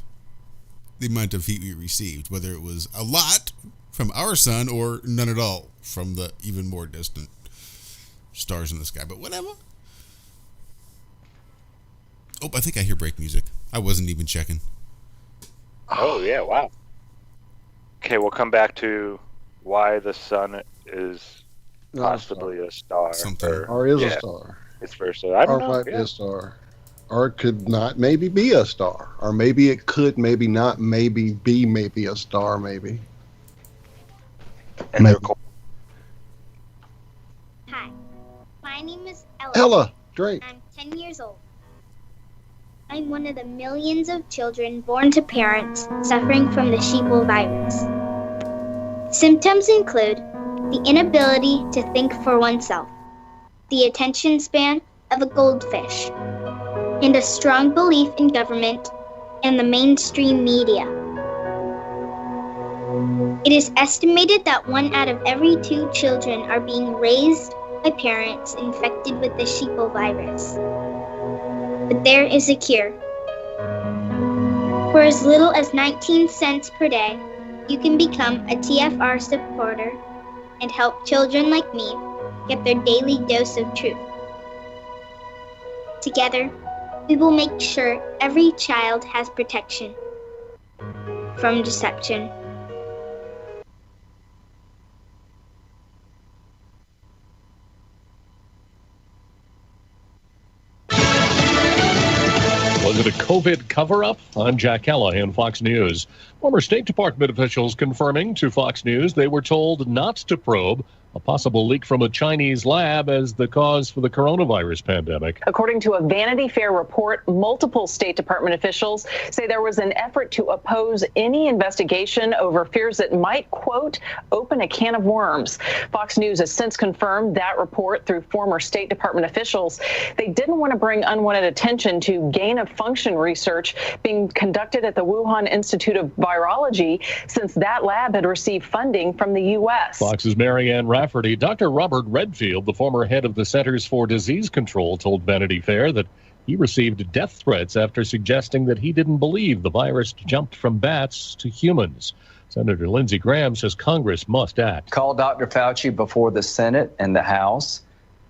the amount of heat we received, whether it was a lot from our sun or none at all from the even more distant stars in the sky. But whatever. Oh, I think I hear break music. I wasn't even checking. Oh, yeah, wow. Okay, we'll come back to why the sun is possibly a star. Or is a star. Vice versa. I don't know. Might be a star. Or it could not maybe be a star. Or maybe it could, maybe not, maybe be maybe a star, maybe. And they're cold. Hi, my name is Ella. Ella Drake. I'm 10 years old. I'm one of the millions of children born to parents suffering from the sheeple virus. Symptoms include the inability to think for oneself, the attention span of a goldfish, and a strong belief in government and the mainstream media. It is estimated that 1 out of every 2 children are being raised by parents infected with the sheeple virus. But there is a cure. For as little as 19 cents per day, you can become a TFR supporter and help children like me get their daily dose of truth. Together, we will make sure every child has protection from deception. Was it a COVID cover-up? I'm Jack Callahan, Fox News. Former State Department officials confirming to Fox News they were told not to probe a possible leak from a Chinese lab as the cause for the coronavirus pandemic. According to a Vanity Fair report, multiple State Department officials say there was an effort to oppose any investigation over fears it might, quote, open a can of worms. Fox News has since confirmed that report through former State Department officials. They didn't want to bring unwanted attention to gain-of-function research being conducted at the Wuhan Institute of Virology, since that lab had received funding from the U.S. Fox's Marianne Rafferty. Dr. Robert Redfield, the former head of the Centers for Disease Control, told Vanity Fair that he received death threats after suggesting that he didn't believe the virus jumped from bats to humans. Senator Lindsey Graham says Congress must act. Call Dr. Fauci before the Senate and the House.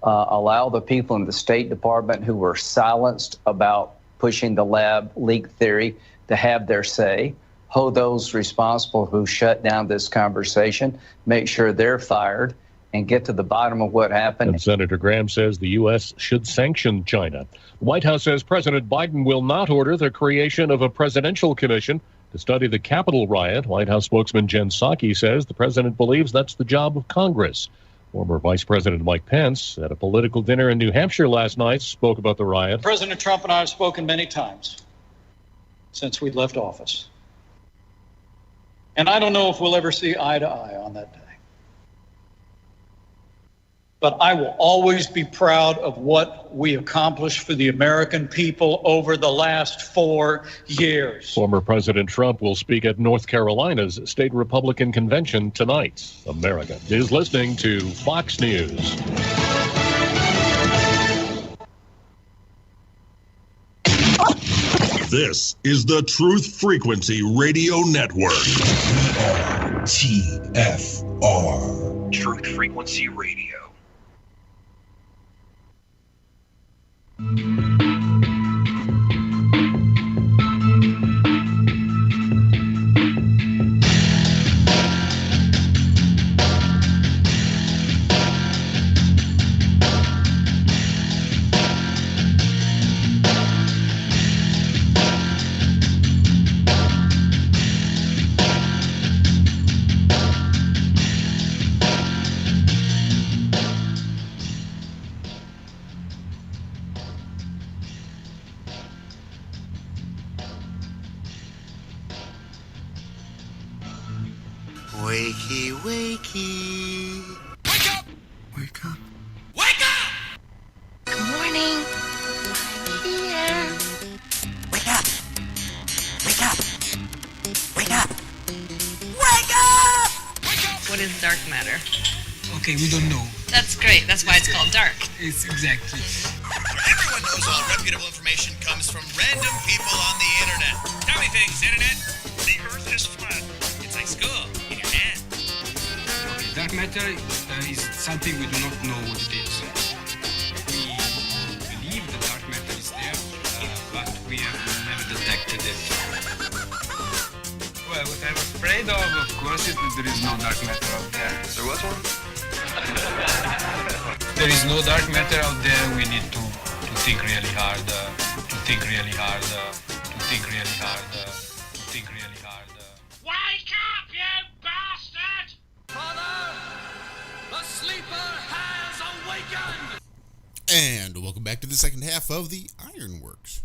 Allow the people in the State Department who were silenced about pushing the lab leak theory to have their say. Hold those responsible who shut down this conversation, make sure they're fired, and get to the bottom of what happened. And Senator Graham says the U.S. should sanction China. The White House says President Biden will not order the creation of a presidential commission to study the Capitol riot. White House spokesman Jen Psaki says the president believes that's the job of Congress. Former Vice President Mike Pence, at a political dinner in New Hampshire last night, spoke about the riot. President Trump and I have spoken many times since we left office. And I don't know if we'll ever see eye to eye on that day. But I will always be proud of what we accomplished for the American people over the last 4 years. Former President Trump will speak at North Carolina's state Republican convention tonight. America is listening to Fox News. This is the Truth Frequency Radio Network. TFR. Truth Frequency Radio. Wakey, wakey. Wake up! is dark matter? Okay, we don't know. That's great. That's why it's called dark. It's exactly. Everyone knows all reputable information comes from random people on the internet. Tell me things, internet. The Earth is flat. It's like school in your hand. Okay, dark matter is something we do not know what it is. We believe the dark matter is there, but we have never detected it. Well, what I'm afraid of course, is that there is no dark matter out there. There was one? There is no dark matter out there. We need to think really hard, to think really hard, to think really hard, to think really hard. Wake up, you bastard! Father, the sleeper has awakened! And welcome back to the second half of the Ironworx.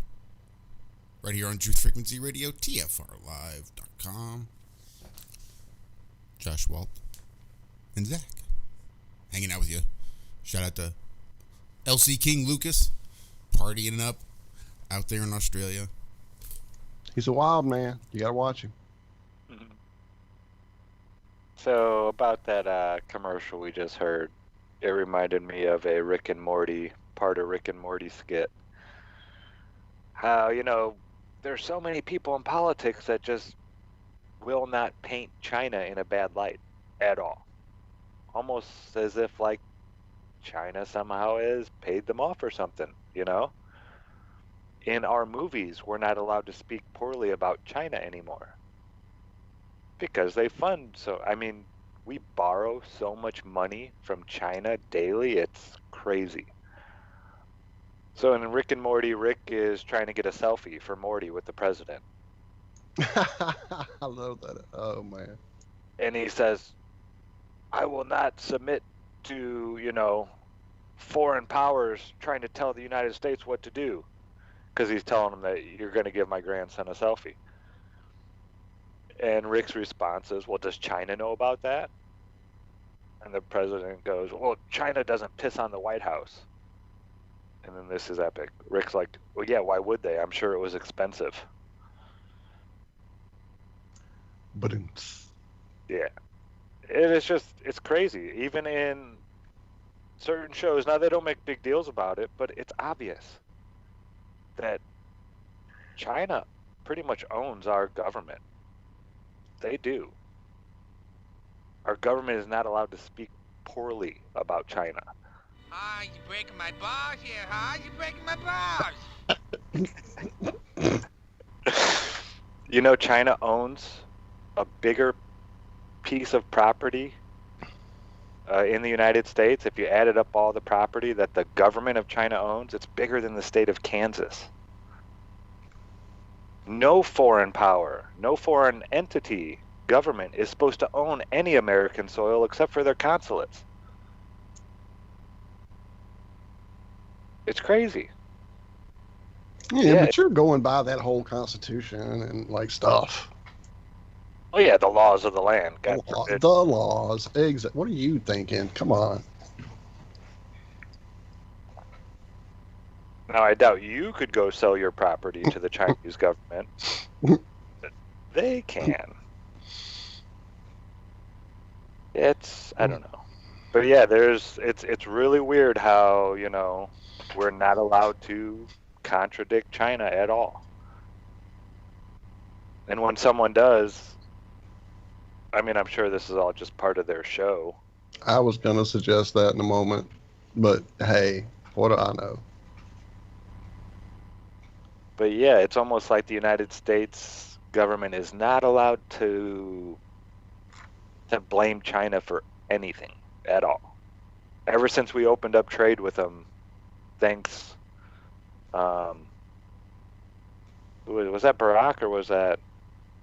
Right here on Truth Frequency Radio, TFRlive.com. Josh, Walt, and Zach hanging out with you. Shout out to LC King Lucas, partying up out there in Australia. He's a wild man. You gotta watch him. So about that commercial we just heard, it reminded me of a Rick and Morty, part of Rick and Morty skit. How, there's so many people in politics that just will not paint China in a bad light at all. Almost as if like China somehow has paid them off or something, In our movies, we're not allowed to speak poorly about China anymore. Because they fund we borrow so much money from China daily, it's crazy. So in Rick and Morty, Rick is trying to get a selfie for Morty with the president. I love that. Oh, man. And he says, I will not submit to, foreign powers trying to tell the United States what to do. Because he's telling them that you're going to give my grandson a selfie. And Rick's response is, well, does China know about that? And the president goes, well, China doesn't piss on the White House. And then this is epic. Rick's like, well, yeah, why would they? I'm sure it was expensive. But yeah. It's crazy. Even in certain shows, now they don't make big deals about it, but it's obvious that China pretty much owns our government. They do. Our government is not allowed to speak poorly about China. Ah, you're breaking my balls here, huh? You're breaking my balls! China owns a bigger piece of property in the United States. If you added up all the property that the government of China owns, it's bigger than the state of Kansas. No foreign power, no foreign entity, government is supposed to own any American soil except for their consulates. It's crazy. Yeah, but you're going by that whole Constitution and stuff. Oh yeah, the laws of the land. The laws. What are you thinking? Come on. Now I doubt you could go sell your property to the Chinese government. They can. I don't know. But yeah, it's really weird how, we're not allowed to contradict China at all. And when someone does, I'm sure this is all just part of their show. I was going to suggest that in a moment, but hey, what do I know? But yeah, it's almost like the United States government is not allowed to blame China for anything at all. Ever since we opened up trade with them, thanks, was that Barack or was that,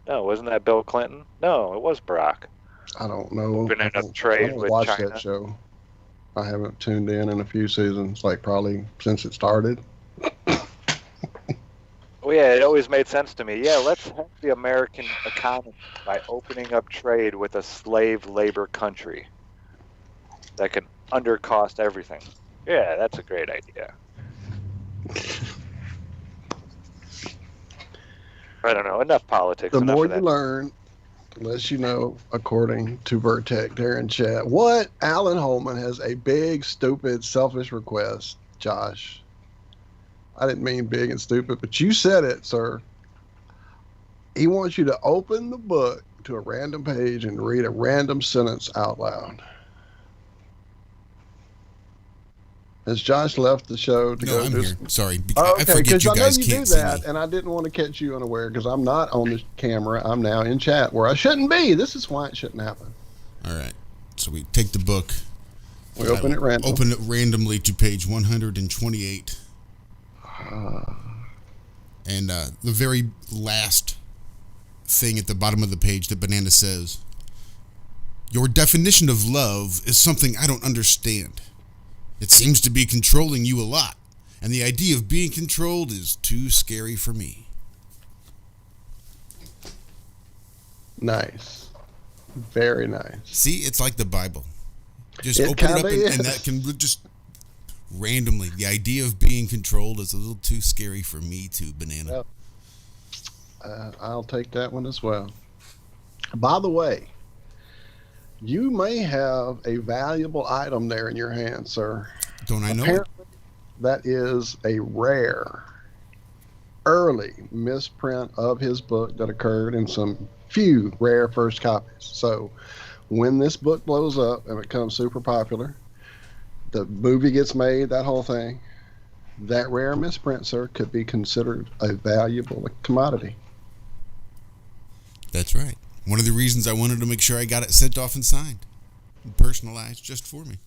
no, wasn't that Bill Clinton? No, it was Barack. I don't know. Opening up trade with watch China. That show. I haven't tuned in a few seasons, probably since it started. Well, yeah, it always made sense to me. Yeah, let's help the American economy by opening up trade with a slave labor country that can undercost everything. Yeah, that's a great idea. I don't know. Enough politics. The enough more of you that. learn, Unless you know, according to Vertec there in chat, what? Alan Holman has a big, stupid, selfish request. Josh, I didn't mean big and stupid, but you said it, sir. He wants you to open the book to a random page and read a random sentence out loud. Has Josh left the show to go? I'm do here. Sorry. Oh, I okay, forget because you I know guys you can't do see that, me. and I didn't want to catch you unaware because I'm not on the camera. I'm now in chat where I shouldn't be. This is why it shouldn't happen. All right. So we take the book. We open it randomly. Open it randomly to page 128. And the very last thing at the bottom of the page that Banana says, "Your definition of love is something I don't understand. It seems to be controlling you a lot, and the idea of being controlled is too scary for me." Nice. Very nice. See, it's like the Bible. Just It open it up kinda and is. that can just randomly. The idea of being controlled is a little too scary for me too, Banana. I'll take that one as well. By the way, you may have a valuable item there in your hand, sir. Don't I know? Apparently, that is a rare, early misprint of his book that occurred in some few rare first copies. So when this book blows up and becomes super popular, the movie gets made, that whole thing, that rare misprint, sir, could be considered a valuable commodity. That's right. One of the reasons I wanted to make sure I got it sent off and signed, and personalized just for me.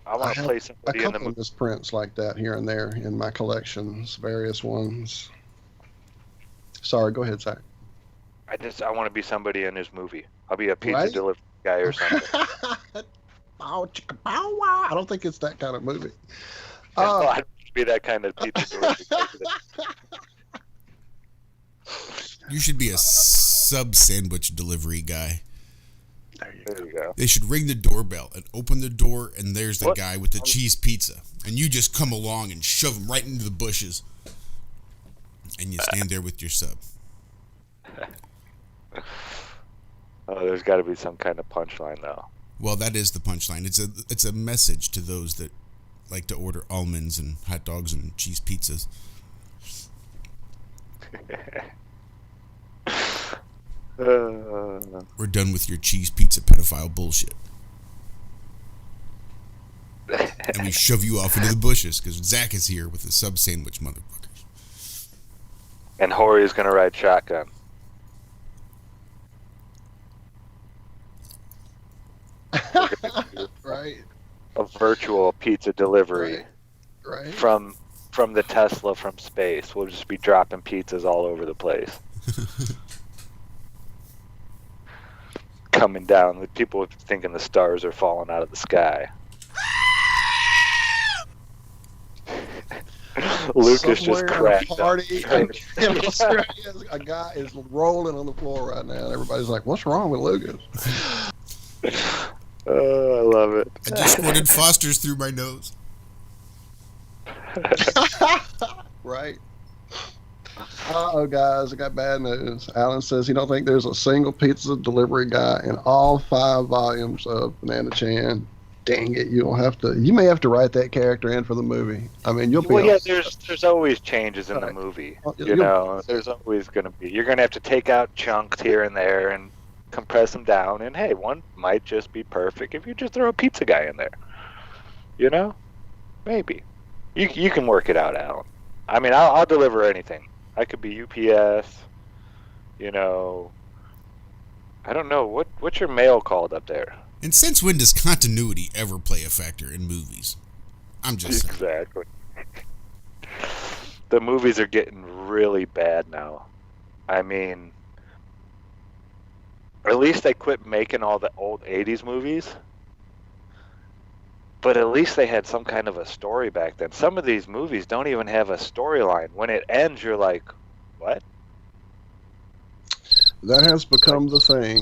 I want to have play a somebody in the couple of misprints like that here and there in my collections, various ones. Sorry, go ahead, Zach. I want to be somebody in his movie. I'll be a pizza Right? delivery guy or something. Bow, chicka, bow, wow. I don't think it's that kind of movie. No, I don't want to be that kind of pizza delivery guy. You should be a sub sandwich delivery guy. There you go. They should ring the doorbell and open the door, and there's the What? guy with the cheese pizza. And you just come along and shove him right into the bushes. And you stand there with your sub. Oh, there's got to be some kind of punchline, though. Well, that is the punchline. It's a message to those that like to order almonds and hot dogs and cheese pizzas. We're done with your cheese pizza pedophile bullshit. And we shove you off into the bushes because Zach is here with the sub sandwich motherfuckers. And Hori is going to ride shotgun. Right. A virtual pizza delivery Right. from the Tesla from space. We'll just be dropping pizzas all over the place. Coming down with people thinking the stars are falling out of the sky. Lucas Somewhere just cracked at a party up. in Australia, a guy is rolling on the floor right now, and everybody's like, "What's wrong with Lucas?" Oh, I love it. I just squirted Foster's through my nose. Right. Uh-oh, guys, I got bad news. Alan says he don't think there's a single pizza delivery guy in all 5 volumes of Banana Chan. Dang it, you may have to write that character in for the movie. I mean, you'll be Well, yeah, on- there's always changes in the movie. You know, there's always going to be. You're going to have to take out chunks here and there and compress them down. And hey, one might just be perfect if you just throw a pizza guy in there. You know, maybe you can work it out, Alan. I mean, I'll deliver anything. I could be UPS. You know, I don't know what's your mail called up there. And since when does continuity ever play a factor in movies? I'm just saying. Exactly. The movies are getting really bad now. I mean, at least they quit making all the old 80s movies. But at least they had some kind of a story back then. Some of these movies don't even have a storyline. When it ends, you're like, what? That has become the thing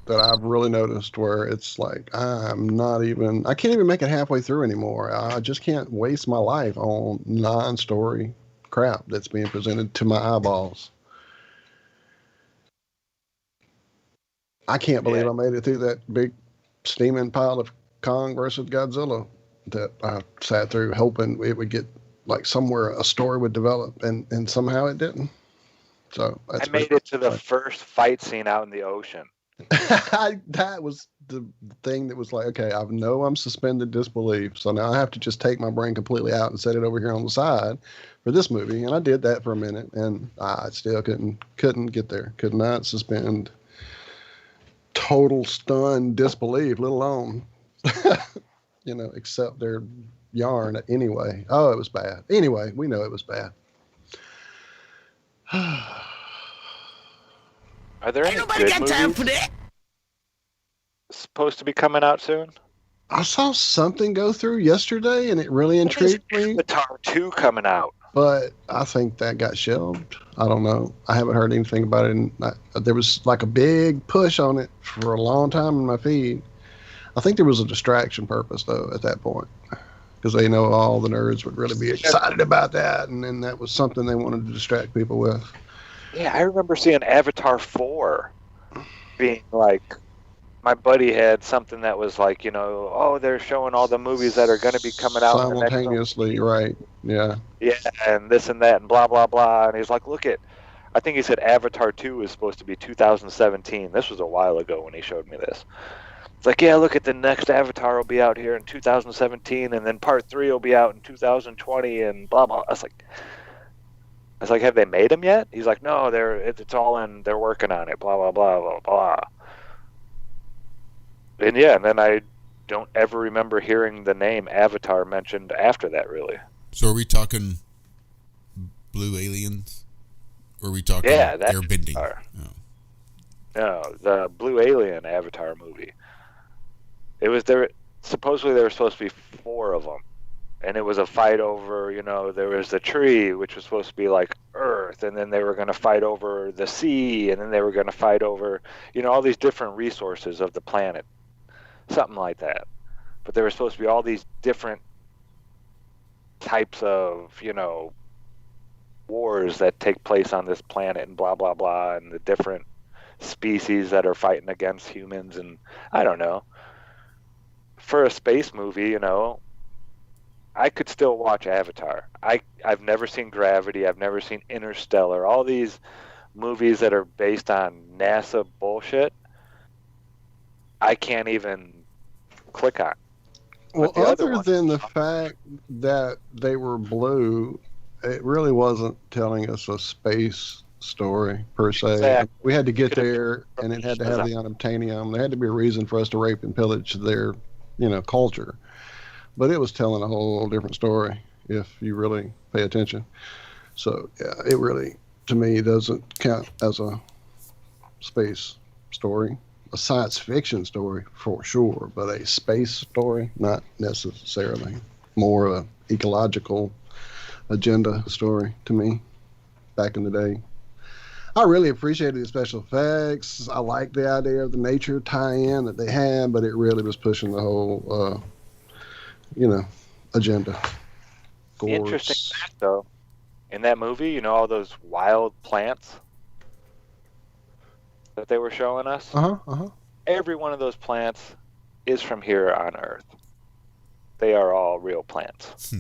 that I've really noticed, where it's like I can't even make it halfway through anymore. I just can't waste my life on non-story crap that's being presented to my eyeballs. I can't believe I made it through that big steaming pile of Kong versus Godzilla that I sat through hoping it would get like somewhere a story would develop, and somehow it didn't. So I made it to the first fight scene out in the ocean. That was the thing that was like, okay, I know I'm suspended disbelief, so now I have to just take my brain completely out and set it over here on the side for this movie. And I did that for a minute, and I still couldn't get there. Could not suspend total stunned disbelief, let alone accept their yarn anyway. Oh, it was bad. Anyway, we know it was bad. Are there any good got time for that? Supposed to be coming out soon? I saw something go through yesterday, and it really intrigued me. Avatar 2 coming out. But I think that got shelved. I don't know. I haven't heard anything about it. And there was like a big push on it for a long time in my feed. I think there was a distraction purpose, though, at that point. Because they know all the nerds would really be excited about that. And then that was something they wanted to distract people with. Yeah, I remember seeing Avatar 4 being like, my buddy had something that was like, they're showing all the movies that are going to be coming out simultaneously, right? Yeah. Yeah, and this and that and blah, blah, blah. And he's like, I think he said Avatar 2 is supposed to be 2017. This was a while ago when he showed me this. It's like, yeah, look at the next Avatar will be out here in 2017, and then part 3 will be out in 2020, and blah, blah. I was like, have they made them yet? He's like, no, it's all in, they're working on it, blah, blah, blah, blah, blah. And yeah, and then I don't ever remember hearing the name Avatar mentioned after that, really. So are we talking blue aliens? Or are we talking airbending? No, the Blue Alien Avatar movie. It was there. Supposedly there were supposed to be 4 of them. And it was a fight over, there was the tree, which was supposed to be like Earth, and then they were going to fight over the sea, and then they were going to fight over, all these different resources of the planet. Something like that. But there were supposed to be all these different types of, wars that take place on this planet and blah, blah, blah, and the different species that are fighting against humans, and I don't know. For a space movie, I could still watch Avatar. I've never seen Gravity. I've never seen Interstellar. All these movies that are based on NASA bullshit, I can't even click on. Well, other than the fact that they were blue, it really wasn't telling us a space story per se. Exactly. We had to get there, and it had to have the unobtainium. There had to be a reason for us to rape and pillage their, culture. But it was telling a whole different story if you really pay attention. So, yeah, it really, to me, doesn't count as a space story. A science fiction story for sure, but a space story, not necessarily. More of an ecological agenda story to me back in the day. I really appreciated the special effects. I liked the idea of the nature tie-in that they had, but it really was pushing the whole, agenda. Gores. Interesting fact, though, in that movie, all those wild plants that they were showing us? Every one of those plants is from here on Earth. They are all real plants.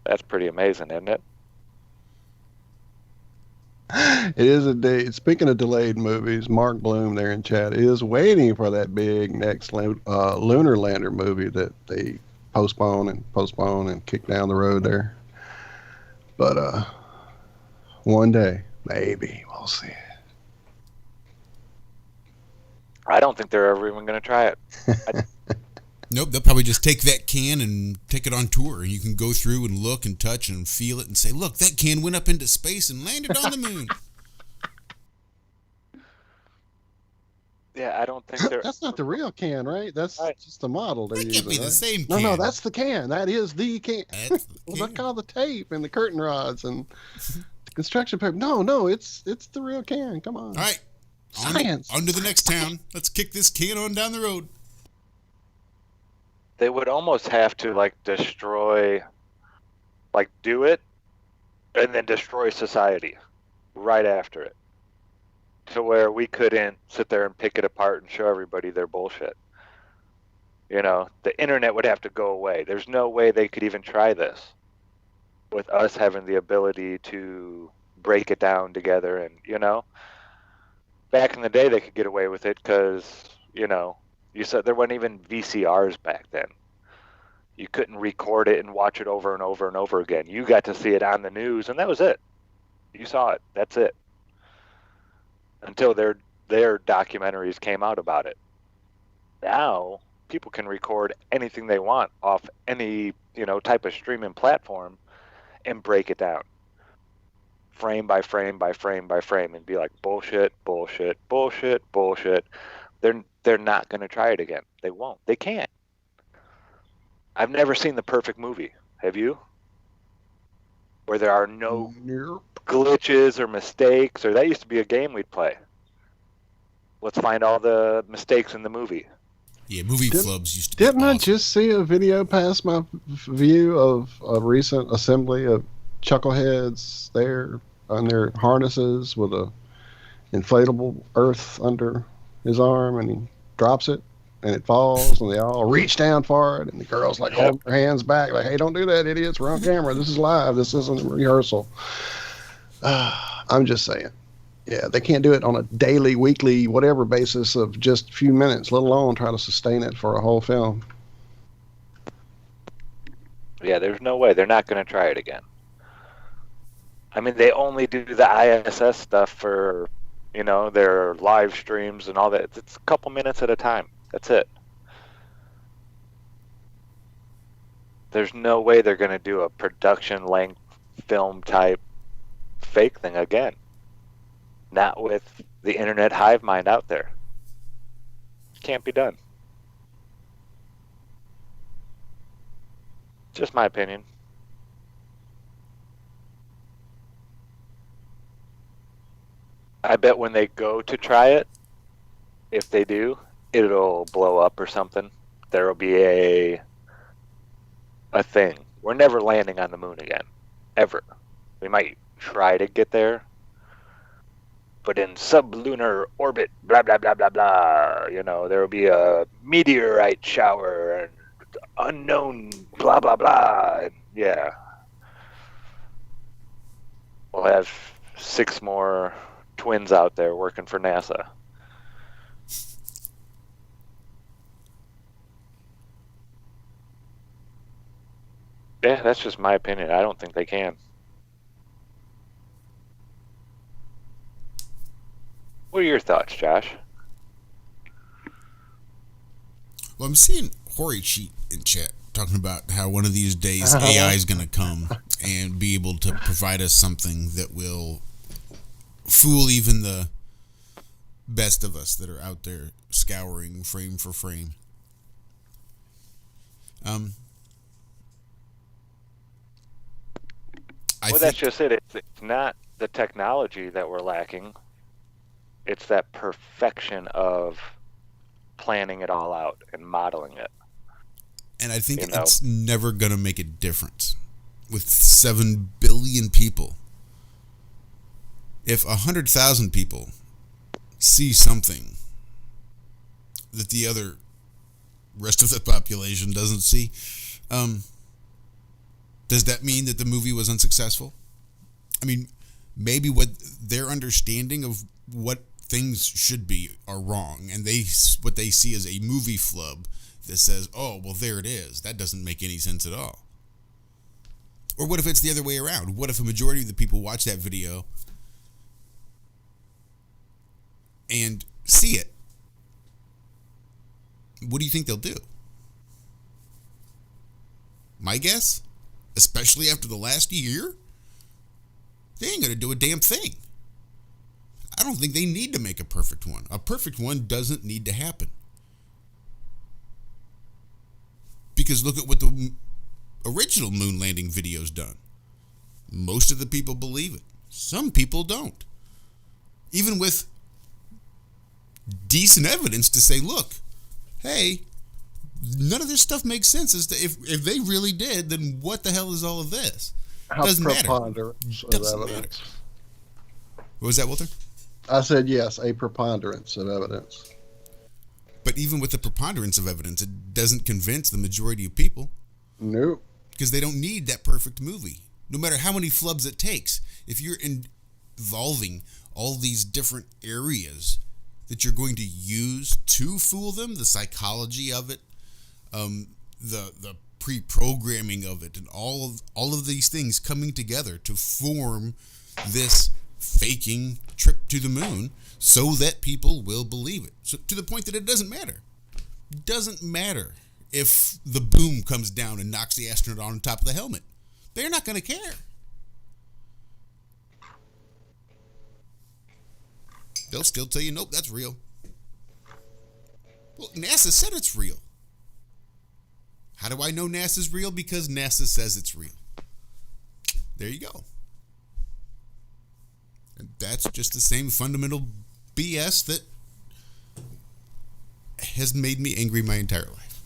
That's pretty amazing, isn't it? It is indeed. Speaking of delayed movies, Mark Bloom there in chat is waiting for that big next lunar lander movie that they postpone and kick down the road there. But one day, maybe, we'll see. I don't think they're ever even going to try it. Nope, they'll probably just take that can and take it on tour, and you can go through and look and touch and feel it and say, look, that can went up into space and landed on the moon. Yeah, I don't think they're... That's not the real can, right? That's just the model they're using. That can't be the same can. No, that's the can. That is the can. That's the well, look at all the tape and the curtain rods and the construction paper. No, it's the real can. Come on. All right. Science. On to the next town. Let's kick this can on down the road. They would almost have to, destroy, do it, and then destroy society right after it to where we couldn't sit there and pick it apart and show everybody their bullshit. You know, the internet would have to go away. There's no way they could even try this with us having the ability to break it down together. And, you know, back in the day they could get away with it because, you know, you said there weren't even VCRs back then. You couldn't record it and watch it over and over and over again. You got to see it on the news, and that was it. You saw it. That's it. Until their documentaries came out about it. Now people can record anything they want off any, you know, type of streaming platform and break it down frame by frame by frame by frame and be like bullshit, bullshit, bullshit, bullshit. They're not going to try it again. They won't. They can't. I've never seen the perfect movie. Have you? Where there are no glitches or mistakes, or that used to be a game we'd play. Let's find all the mistakes in the movie. Yeah, movie flubs used to be Didn't I just see a video pass my view of a recent assembly of chuckleheads there on their harnesses with a inflatable earth under his arm, and he drops it and it falls, and they all reach down for it, and the girls like hold their hands back like, hey, don't do that, idiots, we're on camera, this is live, this isn't a rehearsal. I'm just saying, yeah, they can't do it on a daily, weekly, whatever basis of just a few minutes, let alone try to sustain it for a whole film. Yeah, there's no way. They're not going to try it again. I mean, they only do the ISS stuff for, you know, their live streams and all that. It's a couple minutes at a time. That's it. There's no way they're going to do a production length film type fake thing again. Not with the internet hive mind out there. Can't be done. Just my opinion. I bet when they go to try it, if they do, it'll blow up or something. There'll be a thing. We're never landing on the moon again. Ever. We might try to get there, but in sublunar orbit, blah, blah, blah, blah, blah, you know, there will be a meteorite shower and unknown blah, blah, blah. And yeah. We'll have 6 more twins out there working for NASA. Yeah, that's just my opinion. I don't think they can. What are your thoughts, Josh? Well, I'm seeing Hori Cheat in chat talking about how one of these days AI is going to come and be able to provide us something that will fool even the best of us that are out there scouring frame for frame. That's just it. It's not the technology that we're lacking. It's that perfection of planning it all out and modeling it. And I think it's never going to make a difference. With 7 billion people, if 100,000 people see something that the other rest of the population doesn't see, does that mean that the movie was unsuccessful? I mean, maybe what their understanding of what things should be are wrong, and what they see is a movie flub that says, oh, well, there it is. That doesn't make any sense at all. Or what if it's the other way around? What if a majority of the people watch that video and see it? What do you think they'll do? My guess, especially after the last year, they ain't going to do a damn thing. I don't think they need to make a perfect one. A perfect one doesn't need to happen. Because look at what the original moon landing video's done. Most of the people believe it. Some people don't. Even with decent evidence to say, look, hey, none of this stuff makes sense. If they really did, then what the hell is all of this? How Doesn't matter. preponderance of Doesn't evidence. matter. What was that, Walter? I said yes, a preponderance of evidence. But even with the preponderance of evidence, it doesn't convince the majority of people. Nope. Because they don't need that perfect movie. No matter how many flubs it takes, if you're involving all these different areas that you're going to use to fool them, the psychology of it, the pre-programming of it, and all of these things coming together to form this faking trip to the moon so that people will believe it. So to the point that it doesn't matter. It doesn't matter if the boom comes down and knocks the astronaut on top of the helmet. They're not going to care. They'll still tell you, nope, that's real. Well, NASA said it's real. How do I know NASA's real? Because NASA says it's real. There you go. And that's just the same fundamental BS that has made me angry my entire life.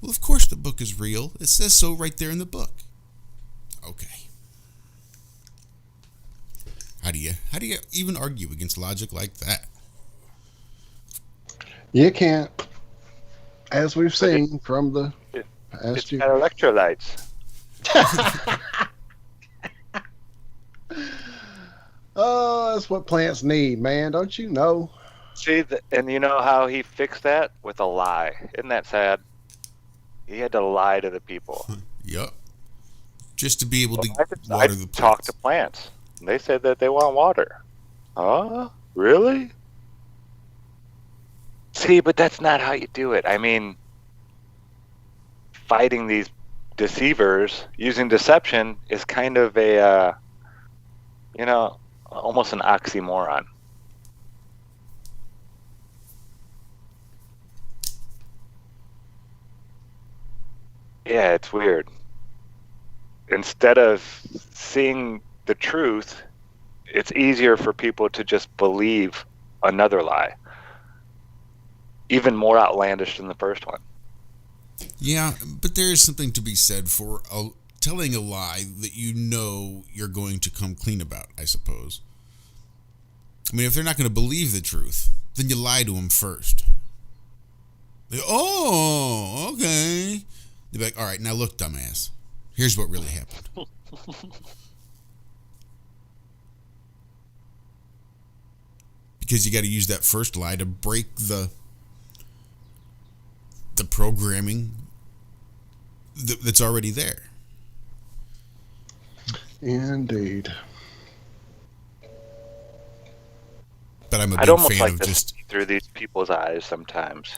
Well, of course the book is real. It says so right there in the book. Okay. How do you even argue against logic like that? You can't. As we've seen from the past It's got electrolytes. Oh, that's what plants need, man. Don't you know? See, and you know how he fixed that? With a lie. Isn't that sad? He had to lie to the people. Yep. Just to be able to I water the plants. talked to plants. And they said that they want water. Huh? Really? See, but that's not how you do it. I mean, fighting these deceivers using deception is kind of a, almost an oxymoron. Yeah, it's weird. Instead of seeing the truth, it's easier for people to just believe another lie. Even more outlandish than the first one. Yeah, but there is something to be said for telling a lie that you know you're going to come clean about, I suppose. I mean, if they're not going to believe the truth, then you lie to them first. They go, oh, okay. They're like, all right, now look, dumbass. Here's what really happened. Because you got to use that first lie to break the programming that's already there. Indeed. But I'm a I'd big almost fan like of to just see through these people's eyes sometimes.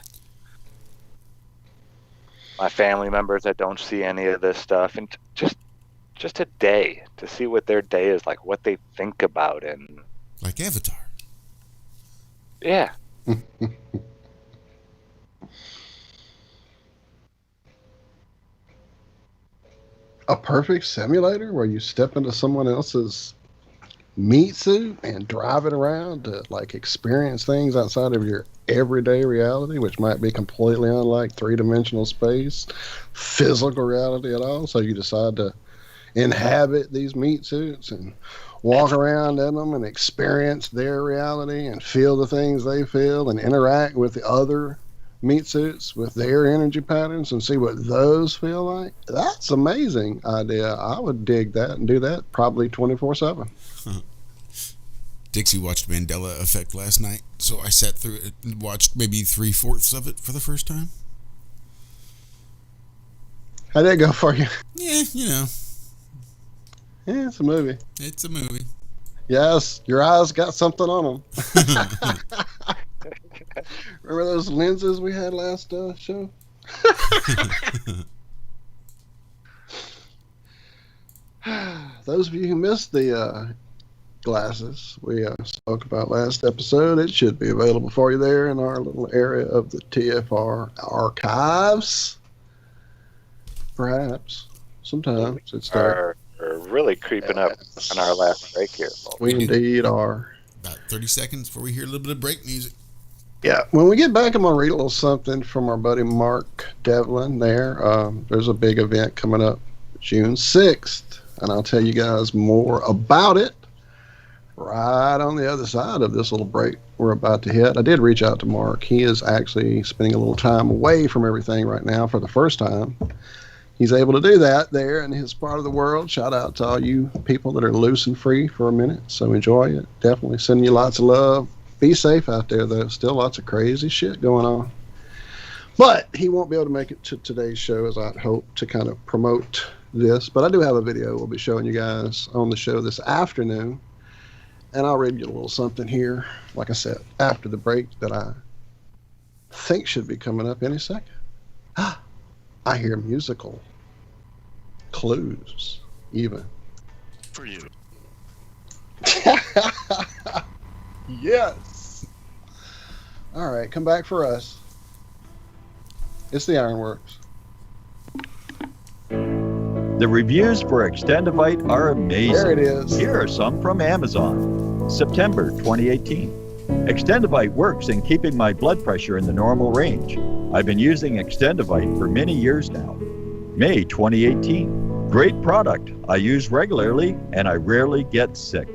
My family members that don't see any of this stuff, and just a day to see what their day is like, what they think about, and like Avatar. Yeah. A perfect simulator where you step into someone else's meat suit and drive it around to like experience things outside of your everyday reality, which might be completely unlike three-dimensional space, physical reality at all. So you decide to inhabit these meat suits and walk around in them and experience their reality and feel the things they feel and interact with the other meat suits with their energy patterns and see what those feel like. That's an amazing idea. I would dig that and do that probably 24/7. Dixie watched Mandela Effect last night, so I sat through it and watched maybe 3/4 of it for the first time. How'd that go for you? Yeah, you know. Yeah, it's a movie. It's a movie. Yes, your eyes got something on them. Remember those lenses we had last show? Those of you who missed the glasses we spoke about last episode, it should be available for you there in our little area of the TFR archives. Perhaps. Sometimes it's there. Are really creeping up on our last break here. We indeed are. About 30 seconds before we hear a little bit of break music. Yeah, when we get back, I'm going to read a little something from our buddy Mark Devlin there. There's a big event coming up June 6th and I'll tell you guys more about it right on the other side of this little break we're about to hit. I did reach out to Mark. He is actually spending a little time away from everything right now for the first time. He's able to do that there in his part of the world. Shout out to all you people that are loose and free for a minute. So enjoy it. Definitely sending you lots of love. Be safe out there, though. Still lots of crazy shit going on. But he won't be able to make it to today's show, as I'd hope, to kind of promote this. But I do have a video we'll be showing you guys on the show this afternoon. And I'll read you a little something here, like I said, after the break that I think should be coming up any second. I hear musical clues, even. For you. Yes. All right, come back for us. It's the Ironworx. The reviews for Extendivite are amazing. There it is. Here are some from Amazon. September 2018. Extendivite works in keeping my blood pressure in the normal range. I've been using Extendivite for many years now. May 2018. Great product. I use regularly and I rarely get sick.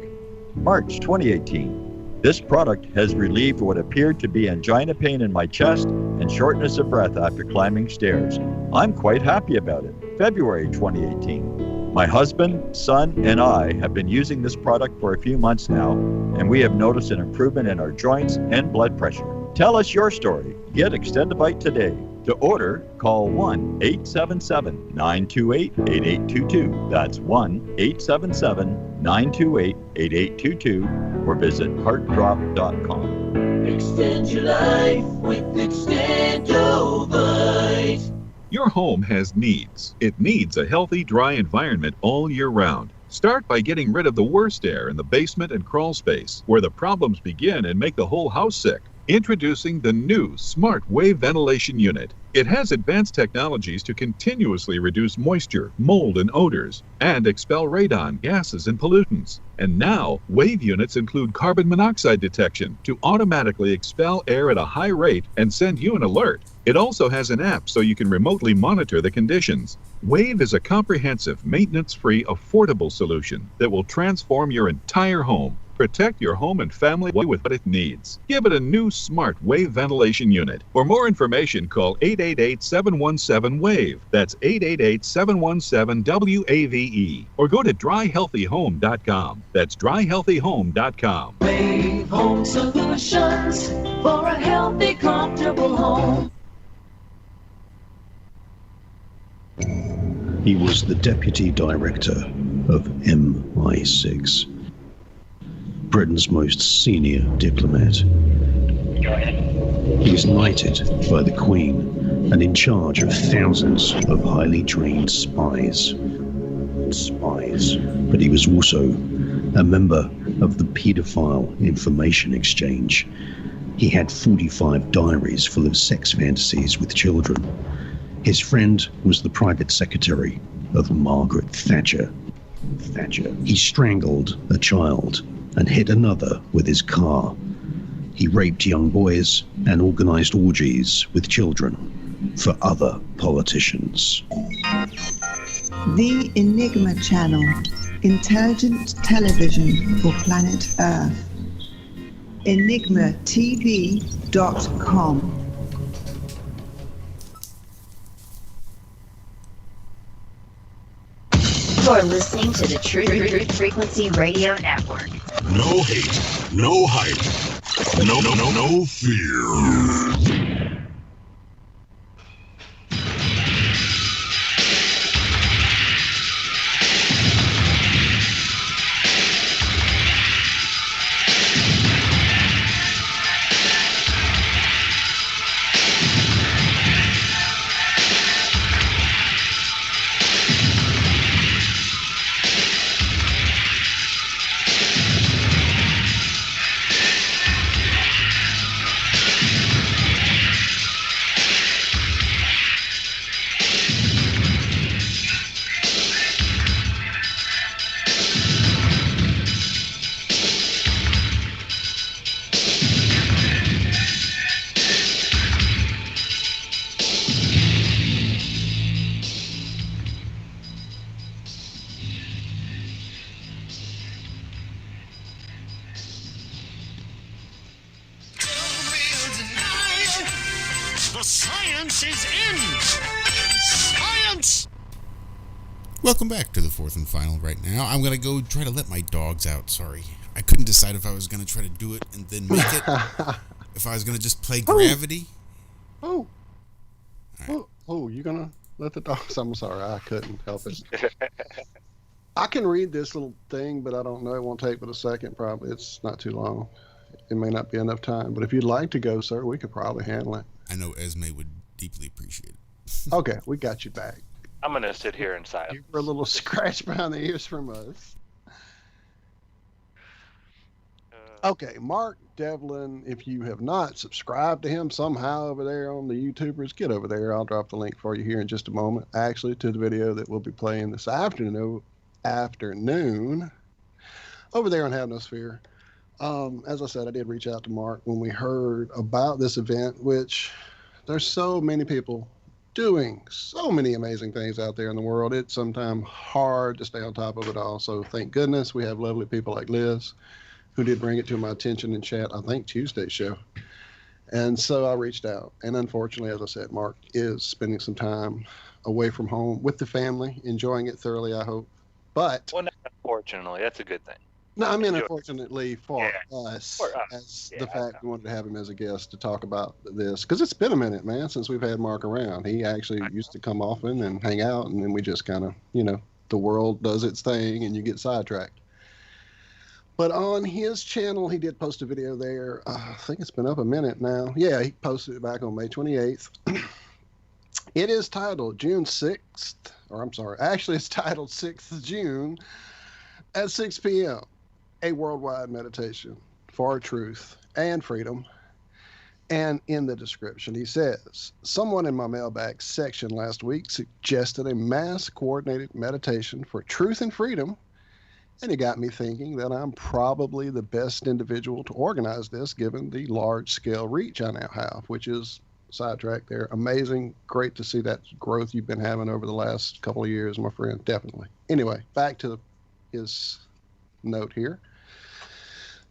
March 2018. This product has relieved what appeared to be angina pain in my chest and shortness of breath after climbing stairs. I'm quite happy about it. February 2018. My husband, son, and I have been using this product for a few months now, and we have noticed an improvement in our joints and blood pressure. Tell us your story. Get Extendivite today. To order, call 1-877-928-8822. That's 1-877-928-8822 or visit heartdrop.com. Extend your life with Extendivite. Your home has needs. It needs a healthy, dry environment all year round. Start by getting rid of the worst air in the basement and crawl space, where the problems begin and make the whole house sick. Introducing the new Smart Wave Ventilation Unit. It has advanced technologies to continuously reduce moisture, mold, and odors, and expel radon, gases, and pollutants. And now, Wave units include carbon monoxide detection to automatically expel air at a high rate and send you an alert. It also has an app so you can remotely monitor the conditions. Wave is a comprehensive, maintenance-free, affordable solution that will transform your entire home. Protect your home and family with what it needs. Give it a new Smart Wave Ventilation Unit. For more information, call 888-717-WAVE. That's 888-717-WAVE. Or go to dryhealthyhome.com. That's dryhealthyhome.com. Wave Home Solutions for a healthy, comfortable home. He was the deputy director of MI6, Britain's most senior diplomat. He was knighted by the Queen and in charge of thousands of highly trained spies. But he was also a member of the Paedophile Information Exchange. He had 45 diaries full of sex fantasies with children. His friend was the private secretary of Margaret Thatcher. He strangled a child and hit another with his car. He raped young boys and organized orgies with children for other politicians. The Enigma Channel, intelligent television for planet Earth. EnigmaTV.com. You're listening to the Truth Frequency Radio Network. No hate, no hype, no fear. science is in! Science! Welcome back to the fourth and final right now. I'm going to go try to let my dogs out. Sorry. I couldn't decide if I was going to try to do it and then make it. If I was going to just play Gravity. Oh, you going to let the dogs? I'm sorry. I couldn't help it. I can read this little thing, but I don't know. It won't take but a second, probably. It's not too long. It may not be enough time. But if you'd like to go, sir, we could probably handle it. I know Esme would deeply appreciate it. Okay, we got you back. I'm going to sit here in silence. You were a little scratch behind the ears from us. Okay, Mark Devlin, if you have not subscribed to him somehow over there on the YouTubers, get over there. I'll drop the link for you here in just a moment. Actually, to the video that we'll be playing this afternoon over there on Havnosphere. As I said, I did reach out to Mark when we heard about this event, which there's so many people doing so many amazing things out there in the world. It's sometimes hard to stay on top of it all. So thank goodness we have lovely people like Liz, who did bring it to my attention in chat, I think Tuesday's show. And so I reached out. And unfortunately, as I said, Mark is spending some time away from home with the family, enjoying it thoroughly, I hope. But well, not unfortunately, that's a good thing. No, I mean, unfortunately for us, the fact we wanted to have him as a guest to talk about this, because it's been a minute, man, since we've had Mark around. He actually used to come often and hang out, and then we just kind of, the world does its thing, and you get sidetracked. But on his channel, he did post a video there. I think it's been up a minute now. Yeah, he posted it back on May 28th. It is titled June 6th, or I'm sorry, actually it's titled 6th June at 6 p.m. A worldwide meditation for truth and freedom. And in the description, he says, someone in my mailbag section last week suggested a mass coordinated meditation for truth and freedom. And it got me thinking that I'm probably the best individual to organize this, given the large scale reach I now have, which is sidetrack there. Amazing. Great to see that growth you've been having over the last couple of years, my friend. Definitely. Anyway, back to his note here.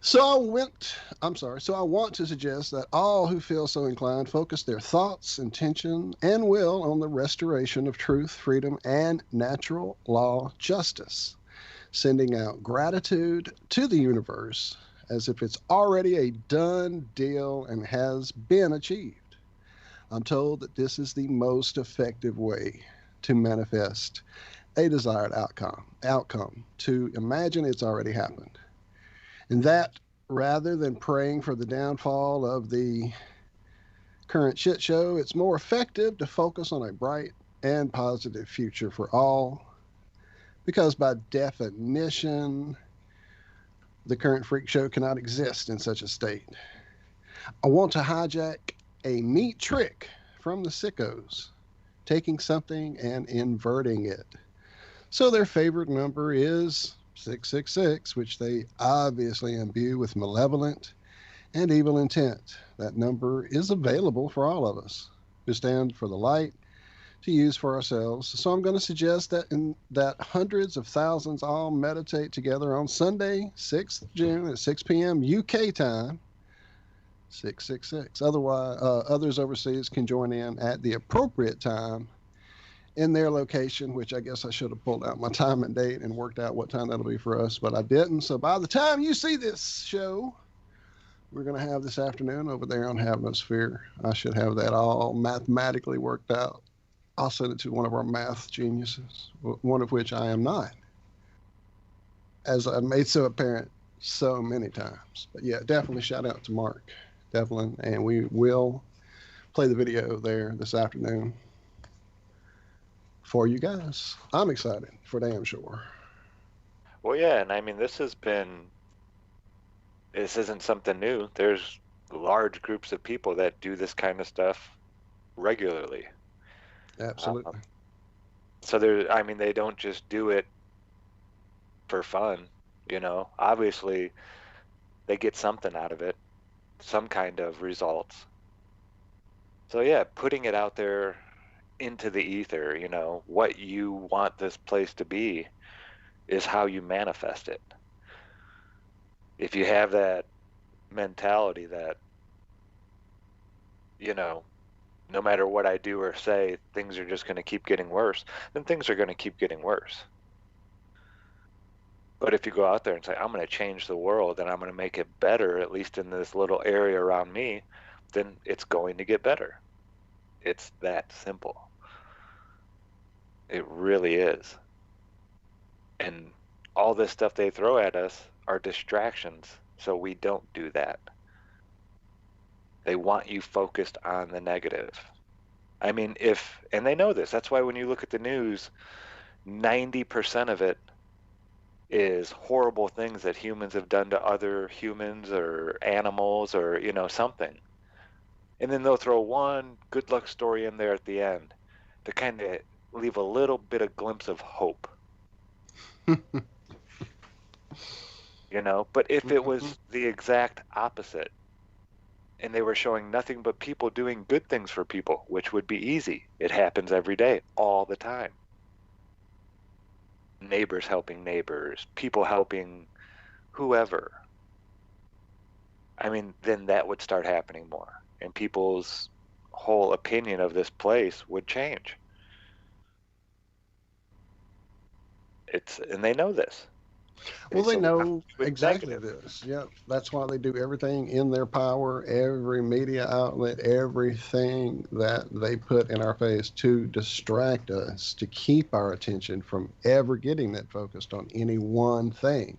So I want to suggest that all who feel so inclined focus their thoughts, intention, and will on the restoration of truth, freedom, and natural law justice, sending out gratitude to the universe as if it's already a done deal and has been achieved. I'm told that this is the most effective way to manifest a desired outcome, to imagine it's already happened. And that, rather than praying for the downfall of the current shit show, it's more effective to focus on a bright and positive future for all, because by definition, the current freak show cannot exist in such a state. I want to hijack a neat trick from the sickos, taking something and inverting it. So their favorite number is 666, which they obviously imbue with malevolent and evil intent. That number is available for all of us who stand for the light to use for ourselves. So I'm going to suggest that hundreds of thousands all meditate together on Sunday, 6th June at 6 p.m. UK time, 666. Otherwise, others overseas can join in at the appropriate time in their location, which I guess I should have pulled out my time and date and worked out what time that'll be for us, but I didn't. So by the time you see this show, we're going to have this afternoon over there on Havnosphere. I should have that all mathematically worked out. I'll send it to one of our math geniuses, one of which I am not, as I made so apparent so many times. But yeah, definitely shout out to Mark Devlin, and we will play the video there this afternoon for you guys. I'm excited for damn sure. Well, yeah, and I mean, this isn't something new. There's large groups of people that do this kind of stuff regularly. Absolutely. So they don't just do it for fun, obviously they get something out of it, some kind of results. So yeah, putting it out there into the ether, what you want this place to be is how you manifest it. If you have that mentality that, no matter what I do or say, things are just going to keep getting worse, then things are going to keep getting worse. But if you go out there and say, I'm going to change the world and I'm going to make it better, at least in this little area around me, then it's going to get better. It's that simple. It really is. And all this stuff they throw at us are distractions, so we don't do that. They want you focused on the negative. I mean, and they know this, that's why when you look at the news, 90% of it is horrible things that humans have done to other humans or animals or, something. And then they'll throw one good luck story in there at the end to kind of leave a little bit of glimpse of hope. But if it was the exact opposite, and they were showing nothing but people doing good things for people, which would be easy. It happens every day, all the time. Neighbors helping neighbors, people helping whoever. I mean, then that would start happening more, and people's whole opinion of this place would change. And they know this. Well, they know exactly this. Yeah, that's why they do everything in their power, every media outlet, everything that they put in our face to distract us, to keep our attention from ever getting that focused on any one thing,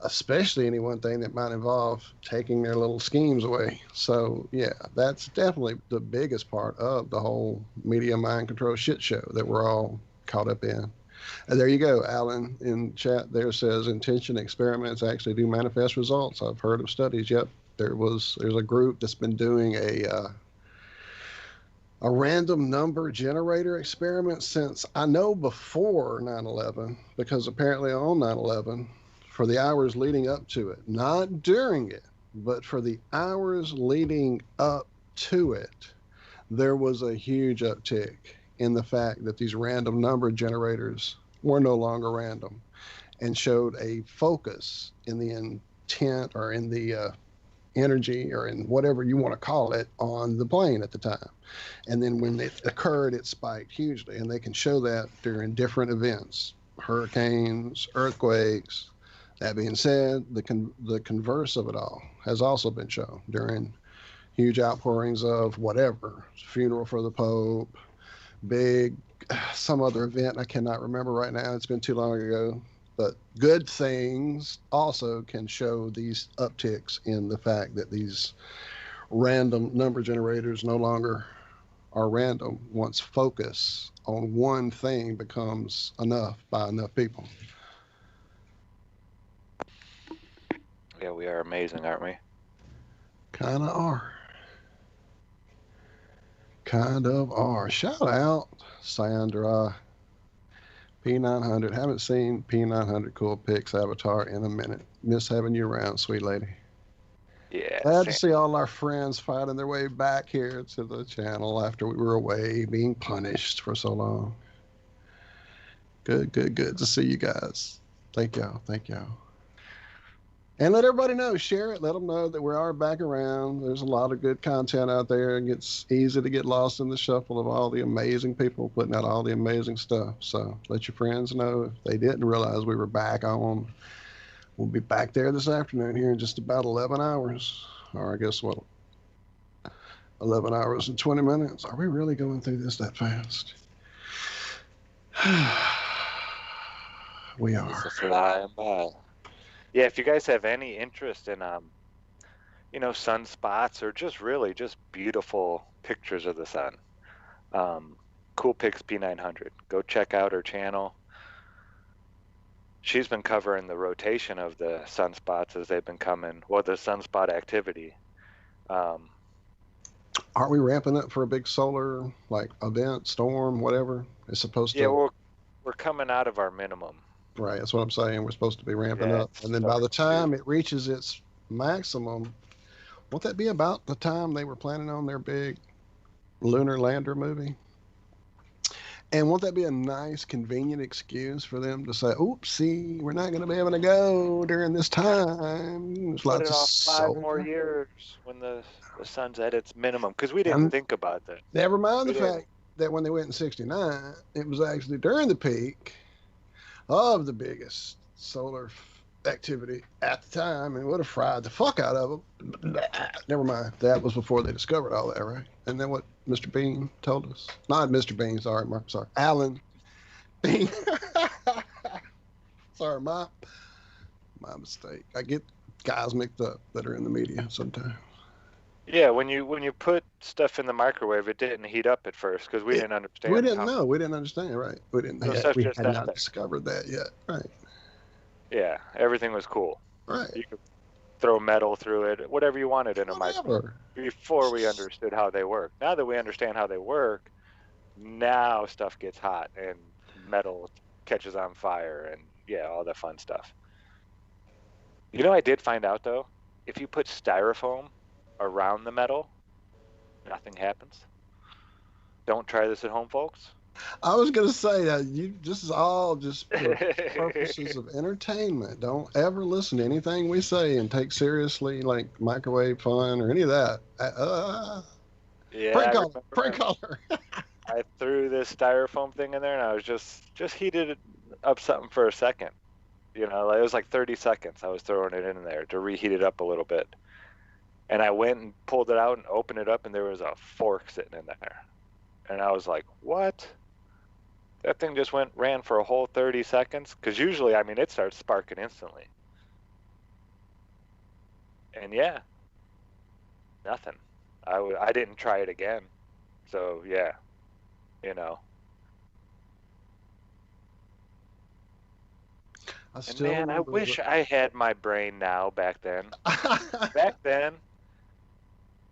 especially any one thing that might involve taking their little schemes away. So, yeah, that's definitely the biggest part of the whole media mind control shit show that we're all caught up in. And there you go. Alan in chat there says intention experiments actually do manifest results. I've heard of studies. Yep. There's a group that's been doing a random number generator experiment since I know before 9/11, because apparently on 9/11, for the hours leading up to it, not during it, but for the hours leading up to it, there was a huge uptick in the fact that these random number generators were no longer random and showed a focus in the intent or in the energy or in whatever you want to call it on the plane at the time. And then when it occurred, it spiked hugely. And they can show that during different events, hurricanes, earthquakes. That being said, the converse of it all has also been shown during huge outpourings of whatever, funeral for the Pope, some other event I cannot remember right now. It's been too long ago. But good things also can show these upticks in the fact that these random number generators no longer are random once focus on one thing becomes enough by enough people. Yeah, we are amazing, aren't we? Kind of are. Kind of are. Shout out, Sandra. P900. Haven't seen P900 Cool Pics Avatar in a minute. Miss having you around, sweet lady. Yeah. Glad to see all our friends finding their way back here to the channel after we were away being punished for so long. Good to see you guys. Thank y'all. And let everybody know, share it, let them know that we are back around. There's a lot of good content out there, and it's easy to get lost in the shuffle of all the amazing people putting out all the amazing stuff. So let your friends know if they didn't realize we were back on. We'll be back there this afternoon here in just about 11 hours. Or I guess, 11 hours and 20 minutes. Are we really going through this that fast? We are. It's flying by. Yeah, if you guys have any interest in, sunspots or just beautiful pictures of the sun, Cool Pics P900. Go check out her channel. She's been covering the rotation of the sunspots as they've been coming, the sunspot activity. Aren't we ramping up for a big solar event, storm, whatever? It's supposed to. Yeah, we're coming out of our minimum. Right, that's what I'm saying. We're supposed to be ramping up. And then by the time it reaches its maximum, won't that be about the time they were planning on their big lunar lander movie? And won't that be a nice, convenient excuse for them to say, "Oopsie, we're not going to be able to go during this time"? There's Put lots it of off 5 solar. more years when the sun's at its minimum, because we didn't And think about that. never mind We the didn't. fact that when they went in '69, it was actually during the peak of the biggest solar activity at the time, and would have fried the fuck out of them. Never mind. That was before they discovered all that, right? And then what Mr. Bean told us. Not Mr. Bean, sorry, Mark. Sorry. Alan Bean. Sorry, my mistake. I get guys mixed up that are in the media sometimes. Yeah, when you put stuff in the microwave, it didn't heat up at first because we didn't understand. We didn't know. We didn't understand, right? We didn't. We had not discovered that yet, right? Yeah, everything was cool. Right. You could throw metal through it, whatever you wanted in a microwave. Before we understood how they work. Now that we understand how they work, now stuff gets hot and metal catches on fire and yeah, all that fun stuff. You know, I did find out though, if you put styrofoam around the metal, nothing happens. Don't try this at home, folks. I was going to say that this is all just for purposes of entertainment. Don't ever listen to anything we say and take seriously like microwave fun or any of that. Yeah, prank caller. I threw this styrofoam thing in there and I was just heated up something for a second. You know, it was like 30 seconds. I was throwing it in there to reheat it up a little bit. And I went and pulled it out and opened it up and there was a fork sitting in there. And I was like, what? That thing just ran for a whole 30 seconds? Because usually, I mean, it starts sparking instantly. And yeah, nothing. I didn't try it again. So yeah, you know. I wish I had my brain now back then. Back then,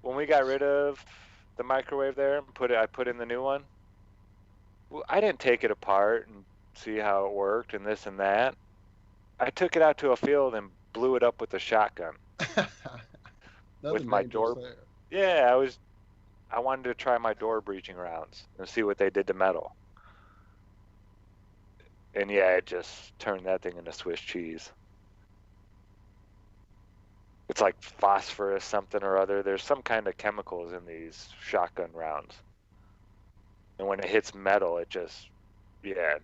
when we got rid of the microwave there and I put in the new one, well, I didn't take it apart and see how it worked and this and that. I took it out to a field and blew it up with a shotgun. With my door. Yeah, I wanted to try my door breaching rounds and see what they did to metal. And yeah, it just turned that thing into Swiss cheese. It's like phosphorus something or other. There's some kind of chemicals in these shotgun rounds. And when it hits metal, it just, it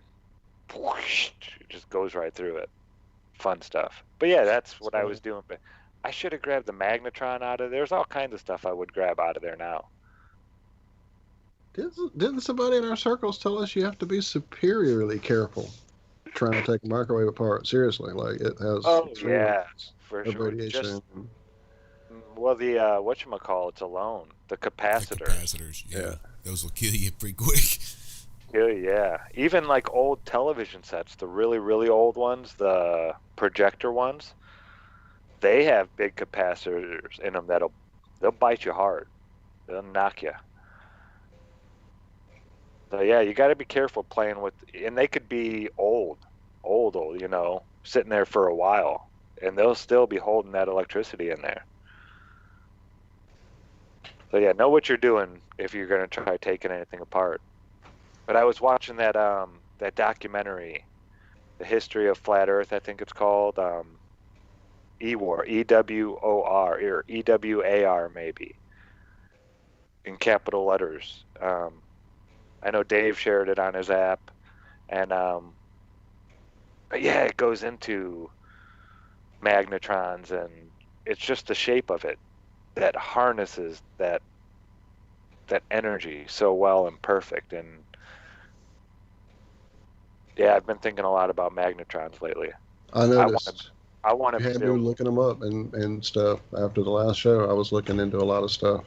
just goes right through it. Fun stuff. But yeah, that's what I was doing. But I should have grabbed the magnetron out of there. There's all kinds of stuff I would grab out of there now. Didn't somebody in our circles tell us you have to be superiorly careful trying to take a microwave apart? Seriously, like it has. Oh yeah, for sure. Radiation. Well, the whatchamacallits alone, the capacitor. The capacitors, yeah. Those will kill you pretty quick. Yeah. Even like old television sets, the really, really old ones, the projector ones, they have big capacitors in them they'll bite you hard. They'll knock you. So yeah, you got to be careful playing with, and they could be old, you know, sitting there for a while, and they'll still be holding that electricity in there. So yeah, know what you're doing if you're gonna try taking anything apart. But I was watching that documentary, The History of Flat Earth, I think it's called, EWAR, EWOR, or EWAR maybe, in capital letters. I know Dave shared it on his app, and but yeah, it goes into magnetrons, and it's just the shape of it that harnesses that energy so well and perfect. And yeah, I've been thinking a lot about magnetrons lately. I noticed. I want to be looking them up and stuff. After the last show, I was looking into a lot of stuff.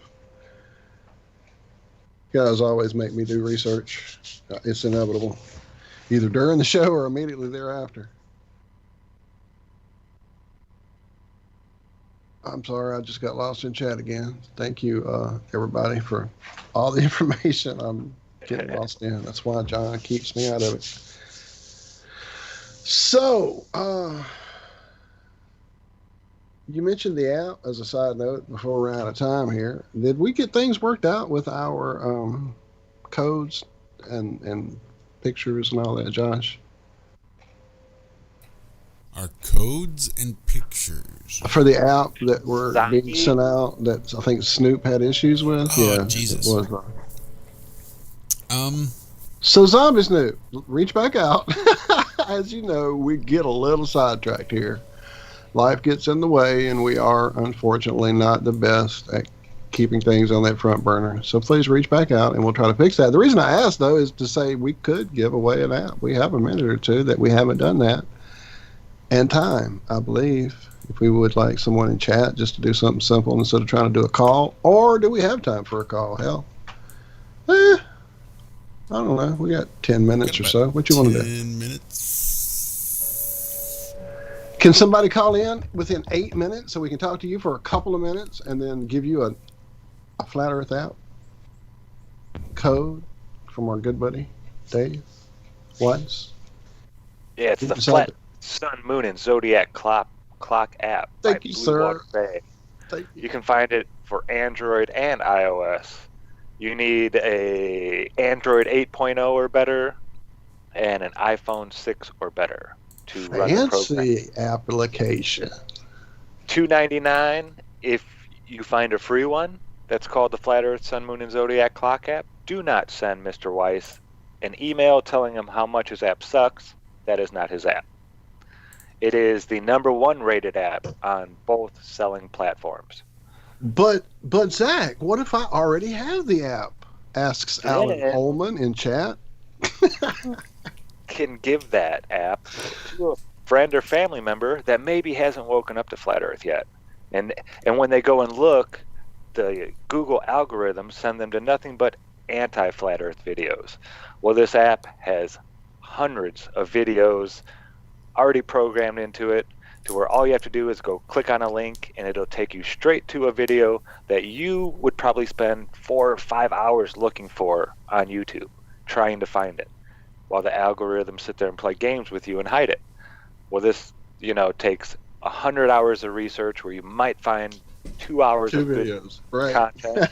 You guys always make me do research. It's inevitable, either during the show or immediately thereafter. I'm sorry, I just got lost in chat again. Thank you, everybody, for all the information I'm getting lost in. That's why John keeps me out of it. So, you mentioned the app as a side note before we're out of time here. Did we get things worked out with our codes and pictures and all that, Josh? Our codes and pictures. For the app that were being sent out that I think Snoop had issues with? Oh, yeah, Jesus. It was, So Zombie Snoop, reach back out. As you know, we get a little sidetracked here. Life gets in the way, and we are, unfortunately, not the best at keeping things on that front burner. So please reach back out, and we'll try to fix that. The reason I asked, though, is to say we could give away an app. We have a minute or two that we haven't done that. And time, I believe, if we would like someone in chat just to do something simple instead of trying to do a call. Or do we have time for a call? Hell, I don't know. We got 10 minutes or so. What you want to do? 10 minutes. Can somebody call in within 8 minutes so we can talk to you for a couple of minutes and then give you a Flat Earth app code from our good buddy Dave Weiss? Yeah, it's the Flat Sun, Moon, and Zodiac Clock app. Thank you, sir. You can find it for Android and iOS. You need a Android 8.0 or better and an iPhone 6 or better to run the program. Fancy application. $2.99 if you find a free one that's called the Flat Earth, Sun, Moon, and Zodiac Clock app. Do not send Mr. Weiss an email telling him how much his app sucks. That is not his app. It is the #1 rated app on both selling platforms. But Zach, what if I already have the app? Asks Alan Holman in chat. Can give that app to a friend or family member that maybe hasn't woken up to Flat Earth yet. And when they go and look, the Google algorithm send them to nothing but anti-Flat Earth videos. Well, this app has hundreds of videos already programmed into it to where all you have to do is go click on a link and it'll take you straight to a video that you would probably spend 4 or 5 hours looking for on YouTube trying to find it, while the algorithms sit there and play games with you and hide it. Well, this, takes 100 hours of research where you might find 2 hours of videos, good content,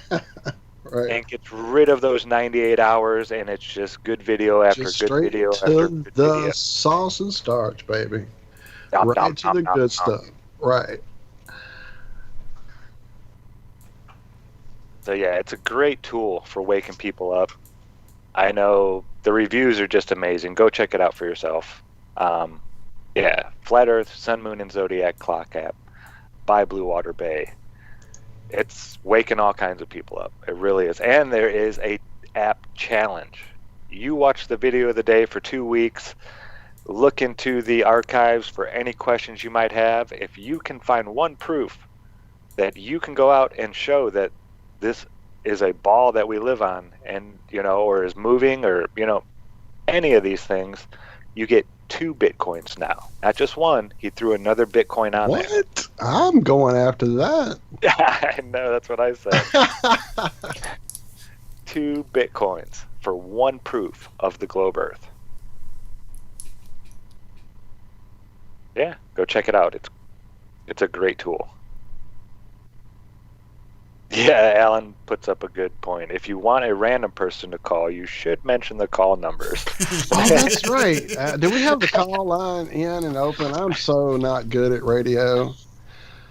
right, and gets rid of those 98 hours, and it's just good video after just good straight video to after good the video. sauce and starch, baby. Dom, right dom, to dom, the dom, good dom. stuff. Right. So yeah, it's a great tool for waking people up. I know the reviews are just amazing. Go check it out for yourself. Yeah, Flat Earth, Sun, Moon, and Zodiac Clock app by Blue Water Bay. It's waking all kinds of people up. It really is. And there is a app challenge. You watch the video of the day for 2 weeks. Look into the archives for any questions you might have. If you can find one proof that you can go out and show that this is a ball that we live on and, or is moving or, any of these things, you get 2 Bitcoins now. Not just one. He threw another Bitcoin on there. What? I'm going after that. I know, that's what I said. 2 Bitcoins for one proof of the globe Earth. Yeah, go check it out. It's a great tool. Yeah, Alan puts up a good point. If you want a random person to call, you should mention the call numbers. Oh, that's right. Do we have the call line in and open? I'm so not good at radio.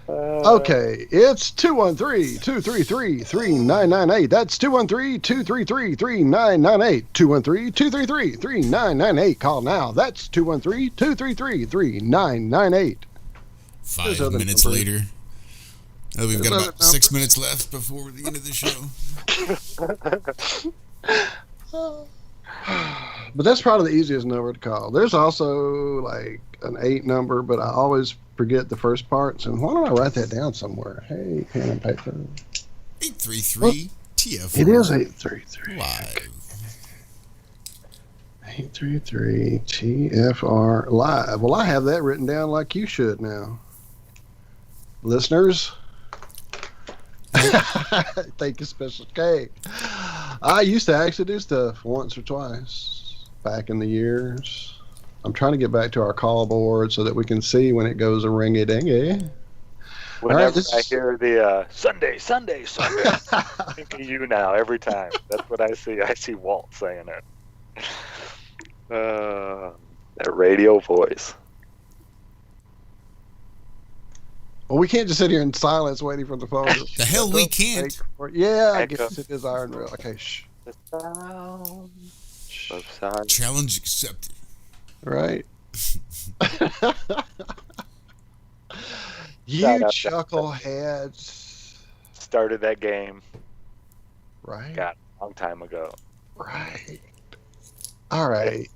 Okay, it's 213-233-3998. That's 213-233-3998. 213-233-3998. Call now. That's 213-233-3998. 5 minutes later. We've got about 6 minutes left before the end of the show. But that's probably the easiest number to call. There's also like an 8 number, but I always forget the first parts. And why don't I write that down somewhere? Hey, pen and paper. 833 TFR. It is 833. Live. 833 TFR live. Well, I have that written down like you should now. Listeners, thank you, Special K. I used to actually do stuff once or twice back in the years. I'm trying to get back to our call board so that we can see when it goes a ringy-dingy. Whenever I hear the Sunday, I think of you now every time. That's what I see. I see Walt saying it. That radio voice. Well, we can't just sit here in silence waiting for the phone. The hell we can't. Yeah, I guess it is Iron Rail. Okay, shh. The sound of silence. Challenge accepted. Right. You Shout out to- chuckleheads. Started that game. Right. God, a long time ago. Right. All right.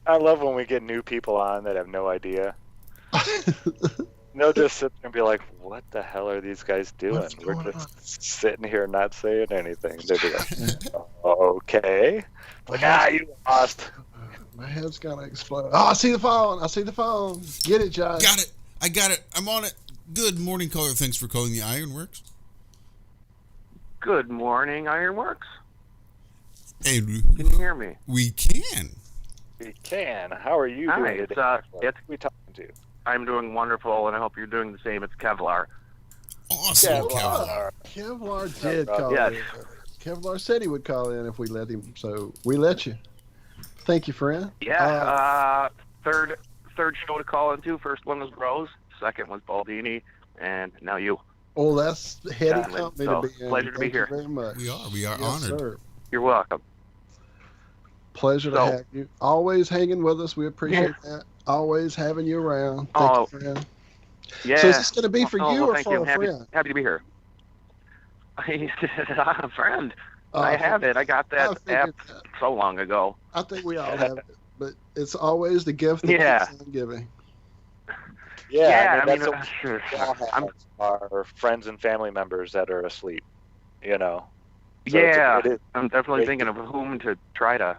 I love when we get new people on that have no idea. They'll just sit there and be like, what the hell are these guys doing? What's We're going just sitting here not saying anything. They'll be like, okay. Like, you lost. My head's gonna explode. Oh, I see the phone. I see the phone. Get it, Josh. Got it. I got it. I'm on it. Good morning, caller. Thanks for calling the Ironworx. Good morning, Ironworx. Hey, Can you hear me? we can. We can. How are you Hi, doing it's today? it's Who are we talking to? I'm doing wonderful, and I hope you're doing the same. It's Kevlar. Awesome, Kevlar. Kevlar did call Yes. in. Kevlar said he would call in if we let him, so we let you. Thank you, friend. Yeah. Third show to call into. First one was Rose. Second was Baldini, and now you. Oh, that's heady Yeah, company so, to be in. pleasure to be Thank here. you very much. We are Yes, honored. sir. You're welcome. Pleasure to So- have you. Always hanging with us. We appreciate that. Always having you around. Thank Oh, you, friend. Yeah. So is this going to be for Oh, you well, or thank for you. a Happy, friend? happy to be here. A friend. Oh, I have it. I got I that figured app so long ago. I think we all have it, but it's always the gift that Yeah. keeps on giving. Yeah, I mean, that's what we all have our friends and family members that are asleep, you know. So yeah, it is I'm definitely great thinking of whom to try to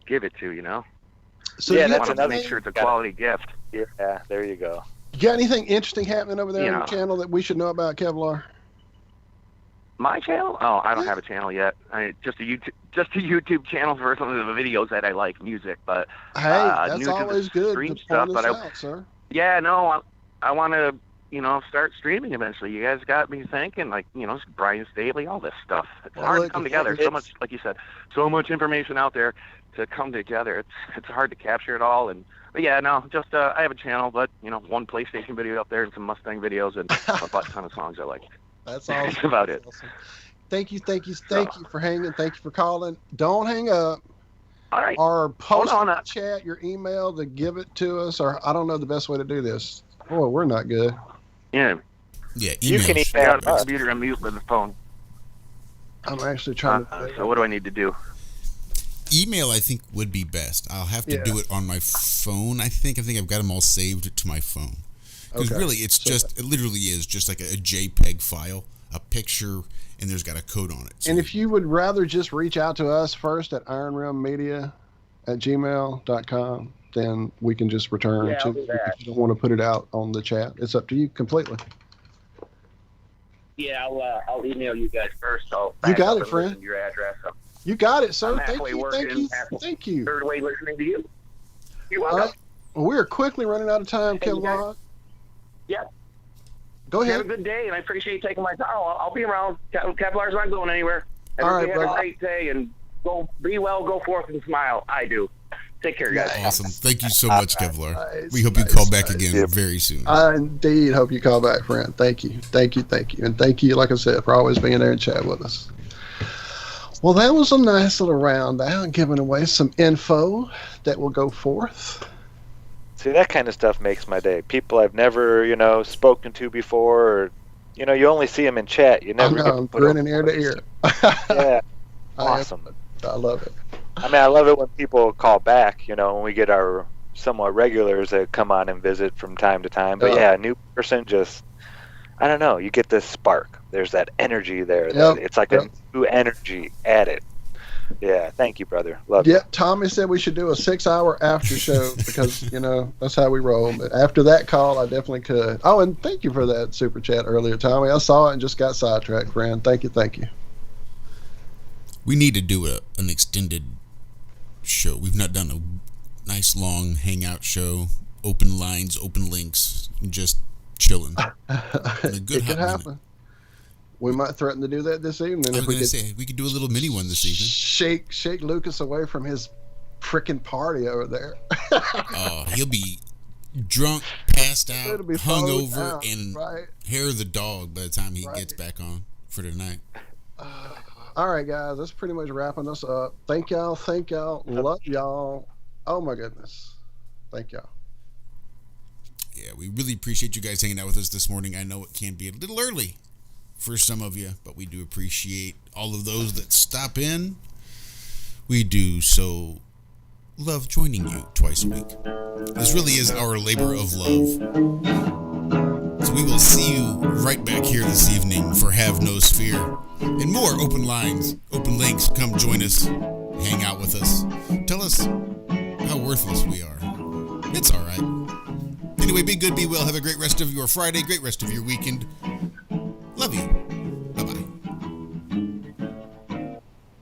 give it to, you know? So Yeah, you that's I want to another make sure it's a thing. quality gift. Yeah, there you go. You got anything interesting happening over there You on know. your channel that we should know about, Kevlar? My channel? Oh, I don't have a channel yet. Just a YouTube channel for some of the videos that I like, music. But Hey, new that's to always the good stream to stuff. point But us out, sir. yeah, no, I want to, start streaming eventually. You guys got me thinking, like, Brian Staley, all this stuff. It's Well, hard look, to come if together. So it's- much, like you said, so much information out there to come together. It's hard to capture it all. But yeah, no, just I have a channel, but one PlayStation video up there and some Mustang videos and a ton of songs I like. That's That's awesome. about it. Awesome. Thank you for hanging. Thank you for calling. Don't hang up. All right. Or post on in the up. chat your email to give it to us, or I don't know the best way to do this. Boy, we're not good. Yeah. Yeah, You can emails. I email got the us. computer on mute with the phone. I'm actually trying to. So what do I need to do? Email, I think, would be best. I'll have to Yeah. do it on my phone. I think I've got them all saved to my phone. Because Okay. really, it literally is just like a JPEG file, a picture, and there's got a code on it. So And if you would rather just reach out to us first at ironrealmmedia@gmail.com, then we can just return Yeah, to I'll do you that. if you don't want to put it out on the chat. It's up to you completely. Yeah, I'll email you guys first. I'll You back got up it, and friend. listen to your address. You got it, sir. I'm Thank halfway you. working, Thank you. halfway- Thank you. Third way listening to you. You're All welcome. right. Well, we're quickly running out of time, Hey, you Kevlar. Yeah. Go Have a ahead. good day, and I appreciate you taking my time. I'll be around. Kevlar's not going anywhere. All right, Everybody have a brother. great day, and be well, go forth, and smile. I do. Take care, guys. awesome. Thank you so much, Kevlar. Nice, We hope you nice, call back nice. again very soon. I indeed hope you call back, friend. Thank you. Thank you. Thank you. And thank you, like I said, for always being there and chat with us. Well, that was a nice little round out, giving away some info that will go forth. See, that kind of stuff makes my day. People I've never, spoken to before, or, you only see them in chat. You I never know, get to I'm put grinning them- ear to ear. Yeah, I awesome. love it. I mean, I love it when people call back, when we get our somewhat regulars that come on and visit from time to time. But yeah, a new person just, I don't know, you get this spark. There's that energy there. Yep, It's like a new energy added. Yeah, thank you, brother. Love Yeah, Tommy said we should do a 6-hour after show because, that's how we roll. But after that call, I definitely could. Oh, and thank you for that super chat earlier, Tommy. I saw it and just got sidetracked, friend. Thank you. We need to do an extended show. We've not done a nice long hangout show, open lines, open links, and just chilling. It could happen. We might threaten to do that this evening. I was if we going to could say, we could do a little mini one this evening. shake Lucas away from his freaking party over there. Oh, he'll be drunk, passed out, It'll be hungover, out, and right? hair of the dog by the time he gets back on for tonight. All right, guys, that's pretty much wrapping us up. Thank y'all. Love y'all. Oh my goodness. Thank y'all. Yeah, we really appreciate you guys hanging out with us this morning. I know it can be a little early for some of you, but we do appreciate all of those that stop in. We do so love joining you twice a week. This really is our labor of love. So we will see you right back here this evening for Have No Sphere and more open lines, open links. Come join us, hang out with us. Tell us how worthless we are. It's all right. Anyway, be good, be well. Have a great rest of your Friday, great rest of your weekend. Love you.